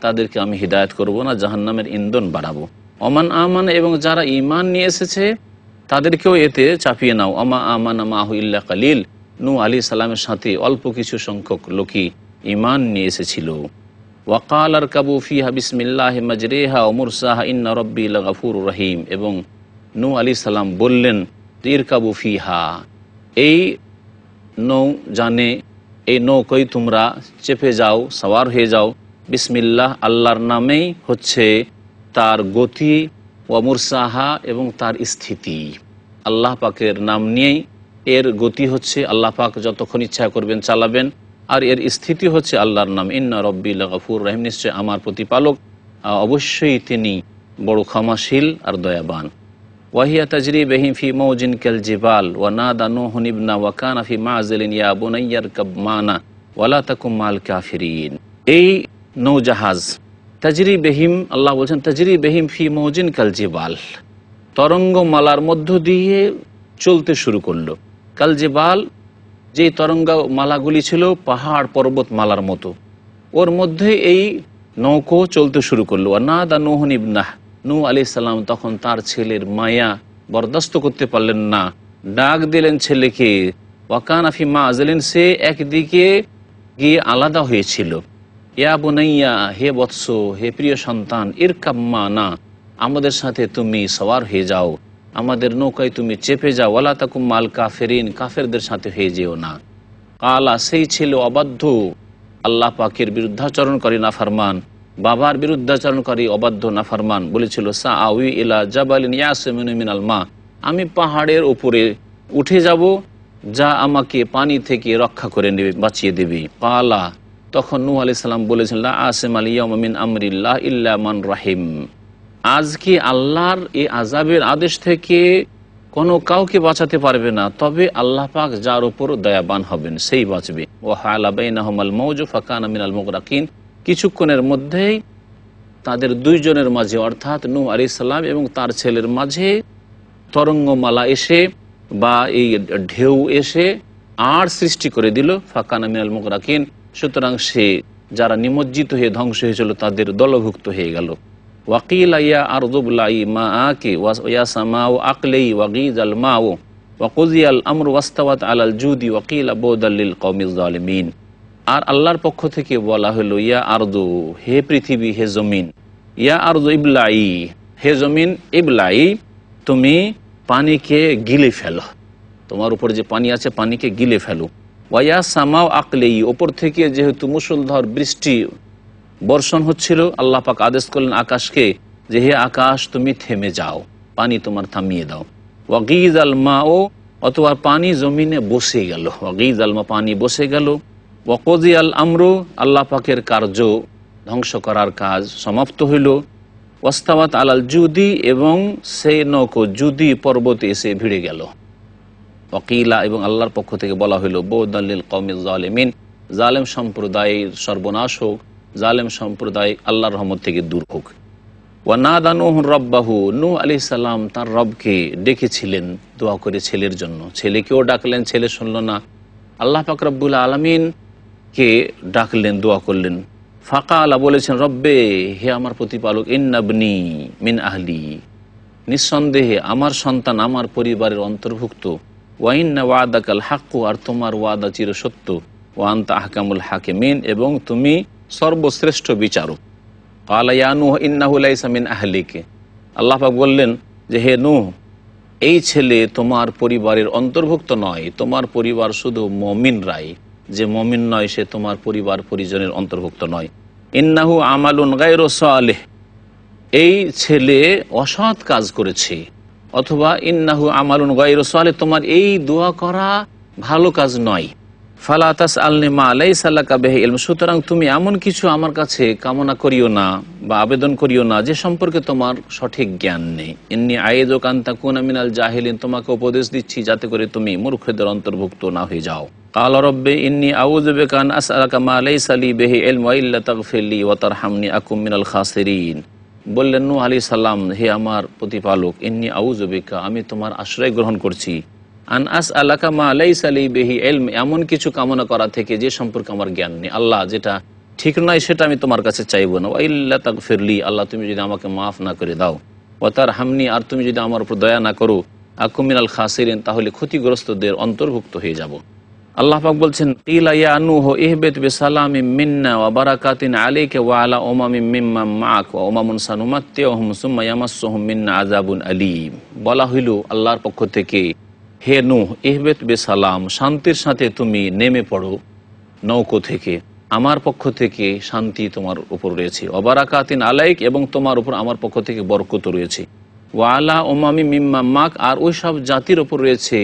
তাদেরকে আমি হিদায়াত করব না, জাহান্নামের ইন্ধন বাড়াবো। ওমান আমান, এবং যারা ঈমান নিয়ে এসেছে তাদেরকেও এতে চাপিয়ে নাও, ওমা আমানা মাহু ইল্লা কালিল, নূহ আলাইহিস সালামের সাথে অল্প কিছু সংখ্যক লোকই ঈমান নিয়ে এসেছিল। ওয়াকাল আরকাবু ফিহা বিসমিল্লাহি মাজরিহা ওয়া মুরসাহা ইন্না রাব্বি লাগাফুরুর রহিম, এবং নূহ আলাইহিস সালাম বললেন, ইরকাবু ফিহা, এই নৌ জানে, এই নৌকোয় তোমরা চেপে যাও, সওয়ার হয়ে যাও, বিসমিল্লাহ, আল্লাহর নামেই হচ্ছে তার গতি, ওয়া মুরসাহা, এবং তার স্থিতি, আল্লাহ পাকের নাম নিয়েই এর গতি হচ্ছে, আল্লাহ পাক যতক্ষণ ইচ্ছা করবেন চালাবেন, আর এর স্থিতি হচ্ছে আল্লাহর নাম, ইন্না রব্বি লাগাফুর রহিম, নিশ্চয় আমার প্রতিপালক অবশ্যই তিনি বড় ক্ষমাশীল আর দয়াবান। ওয়াহিয়া তাজরি বিহিম ফি মাওজিন কাল জিবাল ওয়া নাদা নূহুন ইবনা ওয়া কানা ফি মাযিলিন ইয়া বুনাইয়া ইরকাব মানা ওয়া লা তাকুম মাল কাফিরিন। এই নৌজাহাজ তাজরি বিহিম, আল্লাহ বলছেন তাজরি বিহিম ফি মাওজিন কাল জিবাল, তরঙ্গমালার মধ্য দিয়ে চলতে শুরু করলো। কাল জিবাল, যে তরঙ্গমালাগুলি ছিল পাহাড় পর্বতমালার মতো, ওর মধ্যে এই নৌকো চলতে শুরু করলো। আর নাদা নূহুন ইবনাহ, নূহ আলাইহিস সালাম তখন তার ছেলের মায়া বরদাস্ত করতে পারলেন না, ডাক দিলেন ছেলেকে। ওয়াকানা ফি মাযলিন, সে একদিকে গিয়ে আলাদা হয়েছিল। ইয়া বুনাইয়া, হে বৎস, হে প্রিয় সন্তান, ইরকাব মানা, আমাদের সাথে তুমি সওয়ার হয়ে যাও, আমাদের নৌকায় তুমি চেপে যাও। ওয়ালা তাকুম মাল কাফিরিন, কাফেরদের সাথে হয়ে যেও না। কালা, সেই ছিল অবাধ্য, আল্লাহ পাকের বিরুদ্ধাচরণ করে নাফরমান, বাবার বিরুদ্ধাচরণকারী অবাধ্য নাফরমান বলেছিল, সা আউই ইলা জাবালিন ইয়াসিমুনি মিনাল মা, আমি পাহাড়ের উপরে উঠে যাব যা আমাকে পানি থেকে রক্ষা করে নেবে, বাঁচিয়ে দেবে। কালা, তখন নূহ আলাইহিস সালাম বলেছেন, লা আসিমাল ইয়াওমা মিন আমরিল্লাহ ইল্লা মান রাহিম, আজকে আল্লাহর এই আযাবের আদেশ থেকে কোনো কাউকে বাঁচাতে পারবে না, তবে আল্লাহ পাক যার উপর দয়াবান হবেন সেই বাঁচবে। ওয়া হালা বাইনাহুমাল মাউজু ফাকানা মিনাল মুগরাকিন, কিছুক্ষণের মধ্যেই তাদের দুইজনের মাঝে অর্থাৎ নূহ আলাইহিস সালাম এবং তার ছেলের মাঝে তরঙ্গমালা এসে বা এই ঢেউ এসে আর সৃষ্টি করে দিল। ফাকানা মিনাল মুগরাকিন, সুতরাং সে যারা নিমজ্জিত হয়ে ধ্বংস হয়েছিল তাদের দলভুক্ত হয়ে গেল। ওয়াকিলা ইয়া আরযু বলাই মাআকি ওয়া সামাউ আকলাই ওয়াগীযাল মাউ ওয়া কুযিয়াল আমরু ওয়াস্তাওয়াত আলাল জুদি ওয়াকিলা বুদাল লিল কওমিজ জালিমিন। আর আল্লাহর পক্ষ থেকে বলা হলো, ইয়া আরযু, হে পৃথিবী, হে জমিন, ইয়া আরযু ইবলাই, হে জমিন ইবলাই, তুমি পানিকে গিলে ফেলো, তোমার উপর যে পানি আছে পানিকে গিলে ফেলো। ওয়া সামাউ আকলাই, ওপর থেকে যেহেতু মুষলধার বৃষ্টি বর্ষণ হচ্ছিল, আল্লাহ পাক আদেশ করলেন আকাশকে যে, হে আকাশ, তুমি থেমে যাও, পানি তোমার থামিয়ে দাও। ওয়াগীযাল মাউ, অথবা পানি জমিনে বসে গেল, ওয়াগীযাল মা, পানি বসে গেল। ওয়াকুযিয়াল আমরু, আল্লাহ পাকের কার্য, ধ্বংস করার কাজ সমাপ্ত হইল। ওয়াস্তাওয়াত আলাল জুদি, এবং সেই নৌকো জুদি পর্বতে এসে ভিড়ে গেল। ওয়াকিলা, এবং আল্লাহর পক্ষ থেকে বলা হইল, বুদাল লিল কওমিজ জালিমিন, জালেম সম্প্রদায়ের সর্বনাশ হোক, জালেম সম্প্রদায় আল্লাহর রহমত থেকে দূর হোক। ওয়া নাদা নূহ রাব্বাহু, নূহ আলাইহিস সালাম তার রবকে ডেকেছিলেন দোয়া করে ছেলের জন্য, ছেলেকেও ডাকলেন, ছেলে শুনল না, আল্লাহ পাক রব্বুল আলামিনকে ডাকলেন, দোয়া করলেন। ফাকালা, বলেছেন, রব্বে, হে আমার প্রতিপালক, ইন্নাবনি মিন আহলি, নিঃসন্দেহে আমার সন্তান আমার পরিবারের অন্তর্ভুক্ত। ওয়া ইন্না ওয়াদাকাল হাক্কু, আর তোমার ওয়াদা চিরসত্য। ওয়া আনতা আহকামুল হাকিমিন, এবং তুমি সর্বশ্রেষ্ঠ বিচারক। ক্বালা ইয়া নূহ ইন্নাহু লাইসা মিন আহলিকা, আল্লাহ পাক বললেন যে, হে নূহ, এই ছেলে তোমার পরিবারের অন্তর্ভুক্ত নয়, তোমার পরিবার শুধু মুমিনরাই, যে মুমিন নয় সে তোমার পরিবার পরিজনের অন্তর্ভুক্ত নয়। ইন্নাহু আমালুন গায়রু সালিহ, এই ছেলে অসৎ কাজ করেছে, অথবা ইন্নাহু আমালুন গায়রু সালিহ, তোমার এই দোয়া করা ভালো কাজ নয়। ফালা তাসআলনি মা লাইসা লাকা বিহি ইলম, সুতরাং তুমি এমন কিছু আমার কাছে কামনা করিও না বা আবেদন করিও না যে সম্পর্কে তোমার সঠিক জ্ঞান নেই। ইন্নী আইযুকা আন তাকুনা মিনাল জাহিলিন, তোমাকে উপদেশ দিচ্ছি যাতে করে তুমি মূর্খদের অন্তর্ভুক্ত না হয়ে যাও। ক্বালা রব্বি ইন্নী আউযু বিকা আন আসআলাকা মা লাইসা লি বিহি ইলম ওয়া ইল্লা তাগফিরলি ওয়া তারহামনি আকুম মিনাল খাসিরিন। বললেন নূহ আলাইহিস সালাম, হে আমার প্রতিপালক, ইন্নী আউযু বিকা, আমি তোমার আশ্রয় গ্রহণ করছি, আন আসআলাকা মা লাইসা লি বিহি ইলম, এমন কিছু কামনা করা থেকে যে সম্পর্কে আমার জ্ঞান নেই। আল্লাহ, যেটা ঠিক নয় সেটা আমি তোমার কাছে চাইবো না। ওয়া ইল্লা তাগফিরলি, আল্লাহ তুমি যদি আমাকে মাফ না করে দাও, ওয়া তারহামনি, আর তুমি যদি আমার উপর দয়া না করো, আকুম মিনাল খাসিরিন, তাহলে ক্ষতিগ্রস্তদের অন্তর্ভুক্ত হয়ে যাব। আল্লাহ পাক বলছেন, কিলা ইয়া নূহ ইহবিত বিসালামিন মিন্না ওয়া বারাকাতিন আলাইকা ওয়া আলা উমামিন মিম্মান মা'ak ওয়া উমামুন সানুমাত্তিউহুম সুম্মা ইয়ামাসসুহুম মিন্না আযাবুন আলীম। বলা হইল আল্লাহর পক্ষ থেকে, হে নূহ, ইহবিত বিসালাম, শান্তির সাথে তুমি নেমে পড়ো নৌকো থেকে, আমার পক্ষ থেকে শান্তি তোমার উপর রয়েছে। ওয়া বারাকাতিন আলাইক, এবং তোমার উপর আমার পক্ষ থেকে বরকত রয়েছে। ওয়া আলা উমামিন মিম্মান মা'ak, আর ওই সব জাতির উপর রয়েছে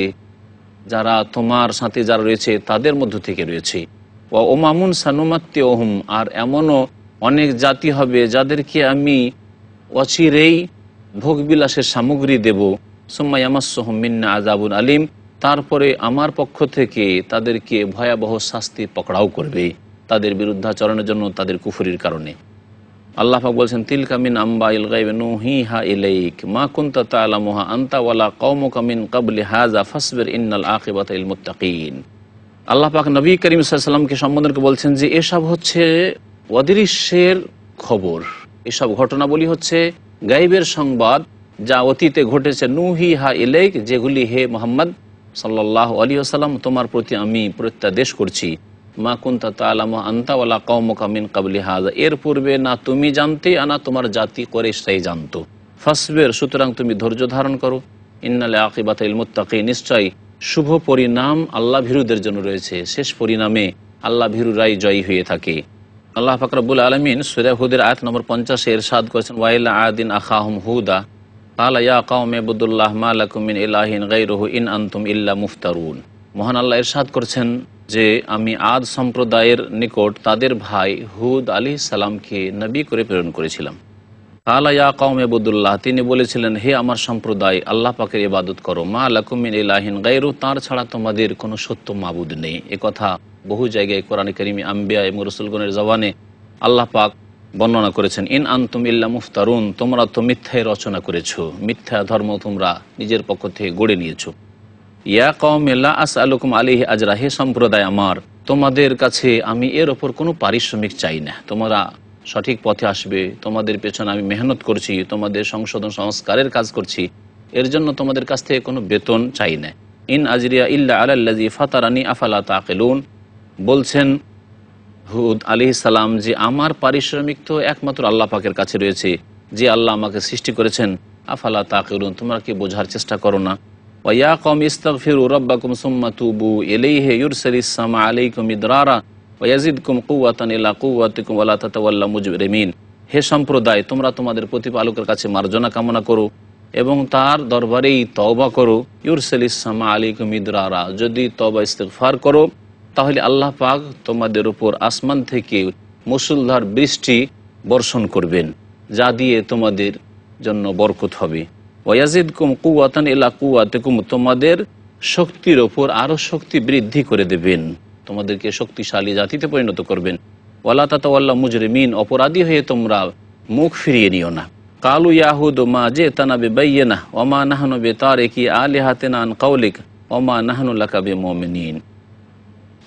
যারা তোমার সাথে যারা রয়েছে তাদের মধ্য থেকে রয়েছে। ওয়া উমামুন সানুমাত্তিউহুম, আর এমনও অনেক জাতি হবে যাদেরকে আমি অচিরেই ভোগবিলাসের সামগ্রী দেব। সুম্মা ইয়ামাসসুহুম মিন্না আযাবুন আলীম, তারপরে আমার পক্ষ থেকে তাদেরকে ভয়াবহ শাস্তি পকড়াও করবে তাদের বিরুদ্ধাচরণের জন্য, তাদের কুফরির কারণে। আল্লাহ পাক বলছেন, তিলকা মিন আম্বাইল গায়বি নুহিহা ইলাইক মা কুনতা তা'লামুহা আনতা ওয়ালা কওমুকা মিন ক্বাবলি হাযা ফাসবির ইন্নাল আকিবাতা লিল মুত্তাকিন। আল্লাহ পাক নবী করিম সাল্লাল্লাহু আলাইহি ওয়াসাল্লামকে সম্বোধন করে বলছেন যে এসব হচ্ছে অদৃশ্যের খবর, এসব ঘটনাবলী হচ্ছে গায়বের সংবাদ যা অতীতে ঘটেছে, নুহিহা ইলাইক, যেগুলি হে মুহাম্মদ সাল্লাল্লাহু আলাইহি ওয়াসাল্লাম, তোমার প্রতি আমি প্রত্যাদেশ করছি, মা কুনতা তা'লামু আনতা ওয়ালা কওমুকা মিন ক্বাবলি হাযা, এর পূর্বে না তুমি জানতে না তোমার জাতি কুরাইশরাই জানতো। ফাসবির, সুতরাং তুমি ধৈর্য ধারণ করো। ইন্নাল আকিবাতাল মুত্তাকিন, নিশ্চয়ই শুভ পরিণাম আল্লাহ ভীরুদের জন্য রয়েছে। শেষ পরিণামে আল্লাহ ভীরুরাই জয়ী হয়ে থাকে। আল্লাহ পাক রব্বুল আলামিন সূরা হুদের আয়াত নম্বর 50 ইরশাদ করেছেন, ওয়াইলা আদিন আখাহুম হুদা ক্বালা ইয়া কওমি ইবুদুল্লাহ মা লাকুম মিন ইলাহিন গায়রুহু ইন আনতুম ইল্লা মুফতারুন। মহান আল্লাহ ইরশাদ করছেন যে আমি আদ সম্প্রদায়ের নিকট তাদের ভাই হুদ আলাইহিস সালামকে নবী করে প্রেরণ করেছিলাম। ক্বালা ইয়া কওমি ইবুদুল্লাহ, তিনি বলেছিলেন, হে আমার সম্প্রদায়, আল্লাহ পাকের ইবাদত করো। মা লাকুম মিন ইলাহিন গায়রুহু, তার ছাড়া তোমাদের কোনো সত্য মাবুদ নেই। এ কথা বহু জায়গায় কোরআনে কারিমে আম্বিয়া এবং রাসূলগণের জবানে আল্লাহ পাক বর্ণনা করেছেন। ইন আনতুম ইল্লা মুফতারুন, তোমরা তো মিথ্যাই রচনা করেছো, মিথ্যা ধর্ম তোমরা নিজের পক্ষ থেকে গড়ে নিয়েছো। ইয়া কওমি লা আসআলুকুম আলাইহি আজরা, হে সম্প্রদায় আমার, তোমাদের কাছে আমি এর ওপর কোনো পারিশ্রমিক চাই না। তোমরা সঠিক পথে আসবে, তোমাদের পেছনে আমি মেহনত করছি, তোমাদের সংশোধন সংস্কারের কাজ করছি, এর জন্য তোমাদের কাছ থেকে কোনো বেতন চাই না। ইন আজরিয়া ইল্লা আলাল্লাযী ফাতারানি আফালা তাকিলুন, বলছেন হুদ আলাইহিস সালাম যে আমার পারিশ্রমিক তো একমাত্র আল্লাহ পাকের কাছে রয়েছে, যে আল্লাহ আমাকে সৃষ্টি করেছেন। আফালা তাকিলুন, তোমরা কি বোঝার চেষ্টা করো না? ওয়া ইয়া কওমি ইস্তাগফিরু রাব্বাকুম সুম্মা তুবু ইলাইহি ইউরসিলিস সামা আলাইকুম মিদরারা ওয়া ইয়াজিদকুম কুওয়াতান ইলা কুওয়াতিকুম ওয়া লা তাতাওয়াল্লাউ মুজরিমিন, হে সম্প্রদায়, তোমরা তোমাদের প্রতিপালকের কাছে মার্জনা কামনা করো এবং তার দরবারেই তওবা করো। ইউরসিলিস সামা আলাইকুম মিদরারা, যদি তওবা ইস্তিগফার করো তাহলে আল্লাহ পাক তোমাদের উপর আসমান থেকে মুষলধার বৃষ্টি বর্ষণ করবেন, যা দিয়ে তোমাদের জন্য বরকত হবে। ওয়াজিদকুম কুওয়াতান ইলা কুওয়াতিকুম, তোমাদের শক্তির ওপর আরও শক্তি বৃদ্ধি করে দেবেন, তোমাদেরকে শক্তিশালী জাতিতে পরিণত করবেন। ওয়ালা তাতাওয়াল্লাউ মুজরিমিন, অপরাধী হয়ে তোমরা মুখ ফিরিয়ে নিও না। কালু ইয়াহুদ মা জিতানা বিবাইয়িনাহ ওয়া মা নাহনু বিতারিকি আলিহাতিনা আন কাওলিক ওয়া মা নাহনু লাকা বিমুমিনিন।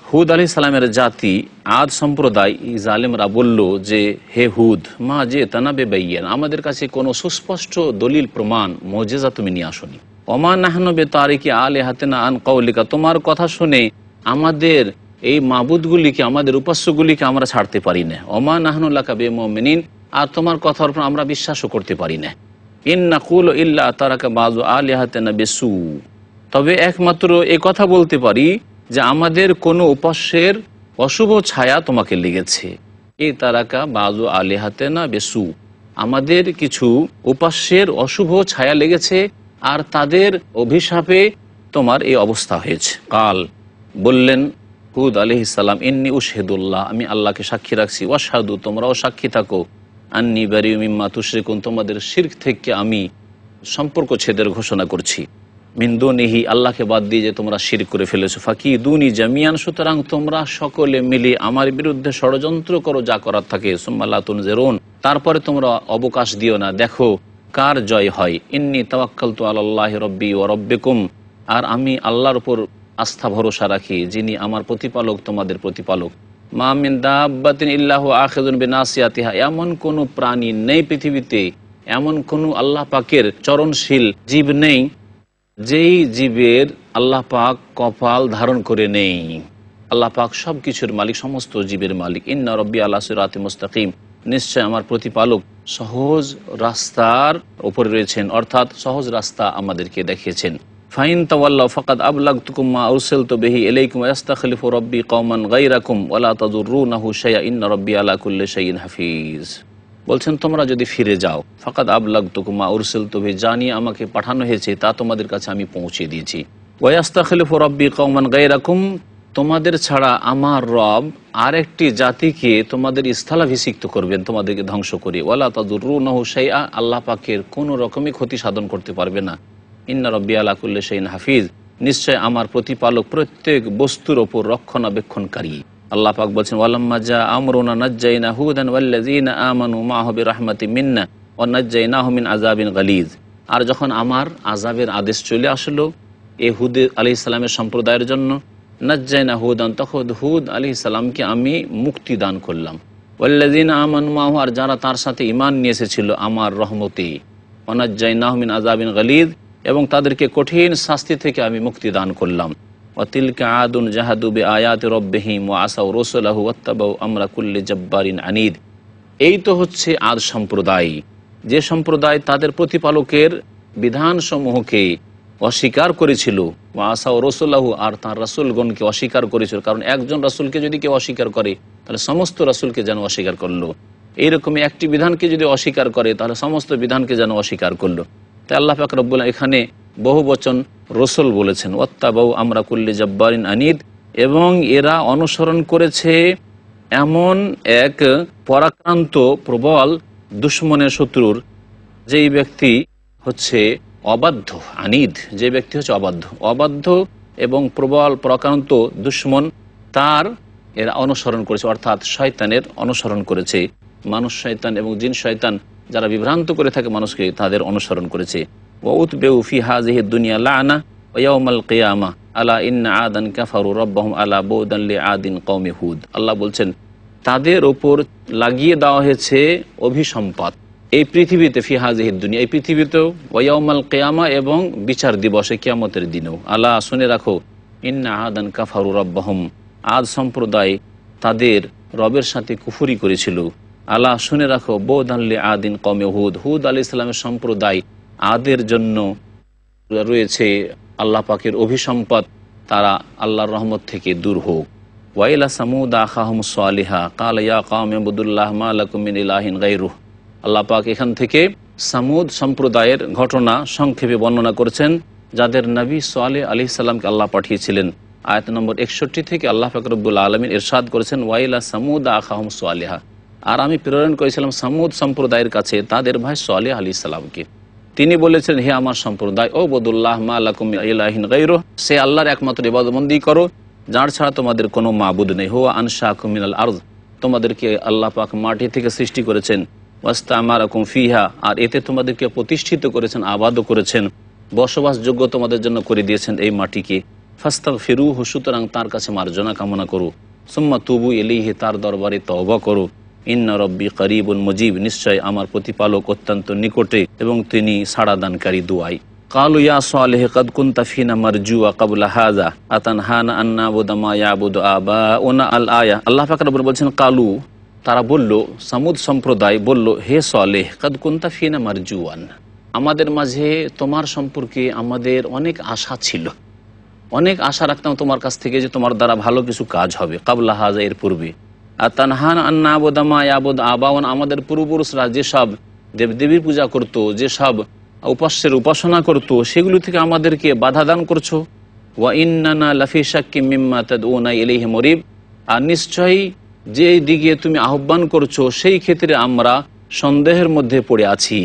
হুদ আলাইহিস সালামের জাতি আদ সম্প্রদায় জালেমরা বলল যে, হে হুদ, মা জিতানা বিবাইয়িন, আমাদের কাছে কোনো সুস্পষ্ট দলিল প্রমাণ মুজিজা তুমি নিয়ে আসনি। ওয়া মা নাহনু বিতারিকি আলিহাতিনা আন কাওলিকা, তোমার কথা শুনে আমাদের এই মাবুদগুলিকে, আমাদের উপাস্যগুলিকে আমরা ছাড়তে পারি না। ওয়া মা নাহনু লাকা বিমুমিনিন, আর তোমার কথার উপর আমরা বিশ্বাসও করতে পারি না। ইন নাকুলু ইল্লা তারাকা বাযু আলিহাতিনা বিসু, তবে একমাত্র এ কথা বলতে পারি যে আমাদের কোনো উপাস্যের অশুভ ছায়া তোমাকে লেগেছে। এ তারাকা বাযু আলিহাতিনা বিসু, আমাদের কিছু উপাস্যের অশুভ ছায়া লেগেছে আর তাদের অভিশাপে তোমার এই অবস্থা হয়েছে। কাল, বললেন হুদ আলাইহিস সালাম, ইন্নী উশহিদুল্লাহ, আমি আল্লাহকে সাক্ষী রাখছি, ওয়াশহাদু, তোমরাও সাক্ষী থাকো, আন্নী বারিউ মিম্মা তুশরিকুন, তোমাদের শিরক থেকে আমি সম্পর্ক ছেদের ঘোষণা করছি। মিন দুনিহি, আল্লাহকে বাদ দিয়ে যে তোমরা শিরক করে ফেলেছো। ফাকিদুনি জামিয়ান, সুতরাং তোমরা সকলে মিলে আমার বিরুদ্ধে ষড়যন্ত্র করো যা করার থাকে। সুম্মা লা তুনজিরুন, তারপরে তোমরা অবকাশ দিও না, দেখো কার জয় হয়। ইন্নী তাওয়াক্কালতু আলাল্লাহি রাব্বি ওয়া রাব্বিকুম, আর আমি আল্লাহর উপর আস্থা ভরসা রাখি, যিনি আমার প্রতিপালক তোমাদের প্রতিপালক। মা মিন দাব্বাতিন ইল্লাহু আখিযুন বিনাসিয়াতিহা, এমন কোনো প্রাণী নেই পৃথিবীতে, এমন কোনো আল্লাহ পাকের চরণশীল জীব নেই যেই জীবের আল্লাহ পাক কপাল ধারণ করে নেই। আল্লাহ পাক সব কিছুর মালিক, সমস্ত জীবের মালিক। ইন্না রব্বি আলা সিরাতিম মুস্তাকিম, নিশ্চয় আমার প্রতিপালক সহজ রাস্তার উপরে রয়েছেন, অর্থাৎ সহজ রাস্তা আমাদেরকে দেখিয়েছেন। ফাইন তাওয়াল্লাউ ফাকাদ আবলাগতুকুম মা উরসিলতু বিহি ইলাইকুম ওয়া ইস্তাখলিফু রাব্বি কওমান গায়রাকুম ওয়া লা তাদুররুনাহু শাইআ ইন্না রাব্বি আলা কুল্লি শাইইন হাফিজ। বলছেন তোমরা যদি ফিরে যাও, ফাকাদ আবলাগতুকুম মা উরসিলতু বিহি, জানি আমাকে পাঠানো হয়েছে তা তোমাদের কাছে আমি পৌঁছে দিয়েছি। ওয়া ইস্তাখলিফু রাব্বি কওমান গায়রাকুম, তোমাদের ছাড়া আমার রব আরেকটি জাতিকে তোমাদের স্থলাভিষিক্ত করবেন, তোমাদেরকে ধ্বংস করে। ওয়া লা তাদুররুনাহু শাইআ, আল্লাহ পাকের কোনো রকমই ক্ষতি সাধন করতে পারবে না। ইন্না রাব্বি আলা কুল্লি শাইইন হাফিজ, নিশ্চয় আমার প্রতিপালক প্রত্যেক বস্তুর ওপর রক্ষণাবেক্ষণকারী। আল্লাহ পাক বলছেন, ওয়ালাম্মা জা আমরুনা নাজ্জাইনা হুদান ওয়াল্লাযীনা আমানু মাআহু বিরাহমাতিম মিন্না ওয়া নাজ্জাইনাহুম মিন আযাবিন গালিজ, আর যখন আমার আযাবের আদেশ চলে আসলো এ হুদ আলাইহিস সালামের সম্প্রদায়ের জন্য, নাজ্জাইনা হুদান, তখন হুদ আলাইহিস সালামকে আমি মুক্তি দান করলাম। ওয়াল্লাযীনা আমানু মাআহু, আর যারা তার সাথে ঈমান নিয়ে এসেছিল আমার রহমতে, ওয়া নাজ্জাইনাহুম মিন আযাবিন গালিজ, এবং তাদেরকে কঠিন শাস্তি থেকে আমি মুক্তি দান করলাম। ওয়াতিলকা আদুন জাহাদু বিআয়াতি রাব্বিহিম ওয়া আসাউ রাসূলাহু ওয়াত্তাবাউ আমরা কুল্লি জাব্বারিন আনিদ। এই তো হচ্ছে আদ সম্প্রদায়, যে সম্প্রদায় তাদের প্রতিপালকের বিধানসমূহকে অস্বীকার করেছিল, ওয়া আসাউ রাসূলাহু, আর তাঁর রাসূলগণকে অস্বীকার করেছিল। কারণ একজন রাসূলকে যদি কেউ অস্বীকার করে তাহলে সমস্ত রাসূলকে যেন অস্বীকার করলো, এইরকমই একটি বিধানকে যদি অস্বীকার করে তাহলে সমস্ত বিধানকে যেন অস্বীকার করলো। তাই আল্লাহ পাক রব্বুল এখানে বহু বচন রসুল বলেছেন, ওয়াত্তাবাউ আমরা কুল্লি জাব্বারিন আনিদ, এবং এরা অনুসরণ করেছে এমন এক পরাক্রান্ত প্রবল দুশ্মনের শত্রুর, যেই ব্যক্তি হচ্ছে অবাধ্য, আনিদ, যে ব্যক্তি হচ্ছে অবাধ্য এবং প্রবল পরাক্রান্ত দুশ্মন, তার এরা অনুসরণ করেছে, অর্থাৎ শয়তানের অনুসরণ করেছে। মানুষ শয়তান এবং জিন শয়তান যারা বিভ্রান্ত করে থাকে মানুষকে, তাদের অনুসরণ করেছে। ওয়াউতবেউ ফি হাযিহি দুনিয়া লা'না ওয়া ইয়াউমাল কিয়ামাহ আলা ইন্না আদান কাফারু রাব্বাহুম আলা বুদান লিআদিন কওমি হুদ। আল্লাহ বলছেন তাদের ওপর লাগিয়ে দেওয়া হয়েছে অভিসম্পাত এই পৃথিবীতে, ফি হাযিহি দুনিয়া, এই পৃথিবীতেও, ওয়া ইয়াউমাল কিয়ামা, এবং বিচার দিবসে, কিয়ামতের দিনেও। আলা, শুনে রাখো, ইন্না আদান কাফারু রাব্বাহুম, আদ সম্প্রদায় তাদের রবের সাথে কুফরি করেছিল। আলা, শুনে রাখো, বুদান লিআদিন কওমি হুদ, হুদ আলাইহিস সালামের সম্প্রদায় আদের জন্য রয়েছে আল্লাহ পাকের অভিসম্পদ, তারা আল্লাহর রহমত থেকে দূর হোক। ওয়াইলা সামুদ আখাহুম সালিহা ক্বালা ইয়া কওমি ইবুদুল্লাহ মা লাকুম মিন ইলাহিন গায়রুহু। আল্লাহ পাক এখান থেকে সামুদ সম্প্রদায়ের ঘটনা সংক্ষেপে বর্ণনা করেছেন, যাদের নবী সালেহ আলাইহিস সালামকে আল্লাহ পাঠিয়েছিলেন। আয়াত নম্বর 61 থেকে আল্লাহ পাক রব্বুল আলামিন ইরশাদ করেছেন, ওয়াইলা সামুদ আখাহুম সালিহা, আর আমি প্রেরণ করেছিলাম সামুদ সম্প্রদায়ের কাছে তাদের ভাই সালেহ আলাইহিস সালামকে। তিনি বলেছেন, হে আমার সম্প্রদায়, ও বুদুল্লাহ মা লাকুম মিন ইলাহিন গায়রুহু, সে আল্লাহর একমাত্র ইবাদতবন্দি করো, যার ছাড়া তোমাদের কোনো মাবুদ নেই। হুয়া আনশাকুম মিনাল আরদ, তোমাদেরকে আল্লাহ পাক মাটি থেকে সৃষ্টি করেছেন। ওয়াস্তামারাকুম ফিহা, আর এতে তোমাদেরকে প্রতিষ্ঠিত করেছেন, আবাদও করেছেন, বসবাসযোগ্য তোমাদের জন্য করে দিয়েছেন এই মাটিকে। ফাস্তাগফিরুহু, সুতরাং তার কাছে মার্জনা কামনা করো। সুম্মা তুবু ইলাইহি, তার দরবারে তওবা করো। ইন্না রব্বি করিবুন মুজিব, নিশ্চয় আমার প্রতিপালক অত্যন্ত নিকটে এবং তিনি সাড়াদানকারী দুআই। কালু ইয়া সালেহ কদ কুনতা ফিনা মারজুয়া ক্বাবলা হাযা আতানহানা আন না'বুদা মা ইয়াবুদু আবাউনা আল আয়া। আল্লাহ পাক রব্বুল বলছেন, কালু, তারা বলল, সামুদ সম্প্রদায় বলল, হে সালেহ, কদ কুনতা ফিনা মারজুয়ান, আমাদের মাঝে তোমার সম্পর্কে আমাদের অনেক আশা ছিল, অনেক আশা রাখতাম তোমার কাছ থেকে যে তোমার দ্বারা ভালো কিছু কাজ হবে। ক্বাবলা হাযা, এর পূর্বে। আর তানহানা আন না'বুদা মা ইয়াবুদু আবাউনা, আমাদের পূর্বপুরুষরা যেসব দেবদেবীর পূজা করত, যেসব উপাস্যের উপাসনা করত, সেগুলো থেকে আমাদেরকে বাধা দান করছো। ওয়া ইন্নানা লাফি শাক্কিম মিম্মা তাদউনা ইলাইহি মুরিব, আর নিশ্চয়ই যে দিকে তুমি আহ্বান করছো সেই ক্ষেত্রে আমরা সন্দেহের মধ্যে পড়ে আছি।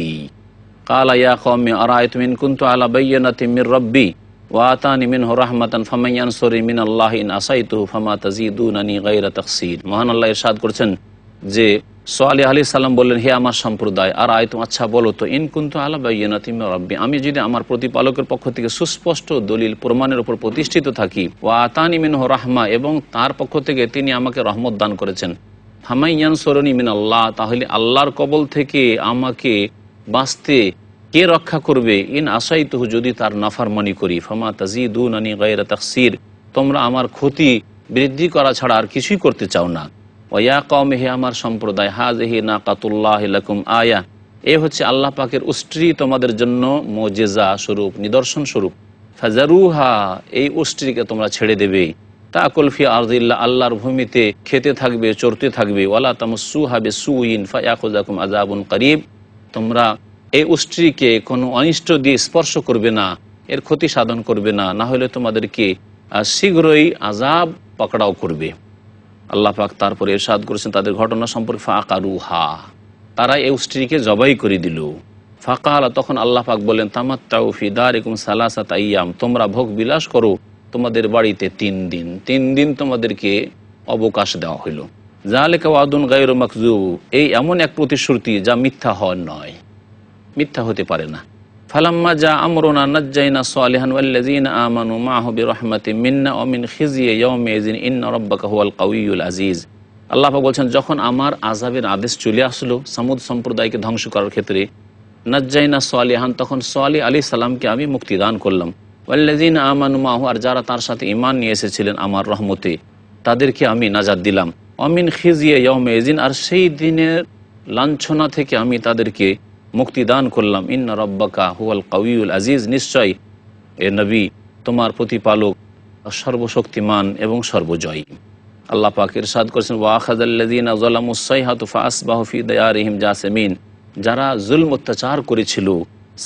কালা ইয়া কওমি আরাআইতুম ইন কুনতু আলা বায়্যিনাতিম মির রাব্বি ওয়া আতানি মিনহু রাহমাতান ফামান ইয়ানসুরনি মিনাল্লাহি ইন আসাইতুহু ফামা তাজিদুনানি গায়রা তাকসীর। মহান আল্লাহ ইরশাদ করেছেন যে সালেহ আলাইহিস সালাম বললেন, হে আমার সম্প্রদায়, আর আয়তুম, আচ্ছা বলো তো, ইন কুনতু আলা বায়্যিনাতিম মির রাব্বি, আমি যদি আমার প্রতিপালকের পক্ষ থেকে সুস্পষ্ট দলিল প্রমাণের উপর প্রতিষ্ঠিত থাকি, ওয়া আতানি মিনহু রাহমা, এবং তার পক্ষ থেকে তিনি আমাকে রহমত দান করেছেন, ফামান ইয়ানসুরনি মিনাল্লাহ, তাহলে আল্লাহর কবল থেকে আমাকে বাঁচতে কে রক্ষা করবে? ইন আসাইতুহু, যদি তার নাফরমানি করি, ফামা তাজিদুনানি গায়রা তাকসীর, তোমরা আমার ক্ষতি বৃদ্ধি করা ছাড়া আর কিছুই করতে চাও না। ওয়া কওমি, হে আমার সম্প্রদায়, হাযিহি নাকাতুল্লাহি লাকুম আয়া, এ হচ্ছে আল্লাহ পাকের উষ্ট্রি তোমাদের জন্য মুজিজা স্বরূপ, নিদর্শন স্বরূপ। ফাজারুহা, এই উষ্ট্রিকে তোমরা ছেড়ে দেবে। তাকুল ফি আরদিল্লাহ, আল্লাহর ভূমিতে খেতে থাকবে, চরতে থাকবে। ওয়ালা তামাসসুহা বিসুইন ফায়াখুযাকুম আযাবুন করিব, তোমরা এই উষ্ট্রিকে কোনো অনিষ্ট দিয়ে স্পর্শ করবে না, এর ক্ষতি সাধন করবে না, না হলে তোমাদেরকে শীঘ্রই আযাব পাকড়াও করবে। আল্লাহ পাক তারপরে ইরশাদ করেছেন তাদের ঘটনা সম্পর্কে, ফাকারুহা, তারা এই উষ্ট্রিকে জবাই করে দিল। ফাকালা, তখন আল্লাহ পাক বলেন, তামাত্তাউ ফি দারিকুম সালাসাতা আইয়াম, তোমরা ভোগ বিলাস করো তোমাদের বাড়িতে 3 দিন, 3 দিন তোমাদেরকে অবকাশ দেওয়া হইল। যালিকা ওয়াদুন গায়রু মাকযুব, এই এমন এক প্রতিশ্রুতি যা মিথ্যা হওয়ার নয়, মিথ্যা হতে পারে না। ফালাম্মা জা আমরুনা নাজ্জাইনা সালিহান ওয়াল্লাযিনা আমানু মাআহু বিরহমাতিম মিন্না ওয়া মিন খিজি ইয়াউমিযিন ইন্না রাব্বাকা হুয়াল কাউইয়ুল আজিজ। আল্লাহ পাক বলছেন, যখন আমার আযাবের আদেশ চলে আসলো সামুদ সম্প্রদায়কে ধ্বংস করার ক্ষেত্রে, নাজ্জাইনা সালিহান, তখন সালিহ আলাইহিস সালামকে আমি মুক্তিদান করলাম। ওয়াল্লাযিনা আমানু মাহু, আর যারা তার সাথে ঈমান নিয়ে এসেছিলেন আমার রহমতে, তাদেরকে আমি নাজাত দিলাম। অমিন খিজিয়ে ইয়াউমিযিন, আর সেই দিনের লাঞ্ছনা থেকে আমি তাদেরকে মুক্তিদান করলাম। ইন্না রাব্বাকা হুয়াল কাউইয়ুল আজিজ, নিশ্চয় এ নবী তোমার প্রতিপালক সর্বশক্তিমান এবং সর্বজয়ী। আল্লাহ পাক ইরশাদ করেছেন, ওয়া আখাযাল্লাযীনা যালামুস সাইহাতু ফাআসবাহু ফি দিয়ারিহিম জাসিমিন, যারা জুলম অত্যাচার করেছিল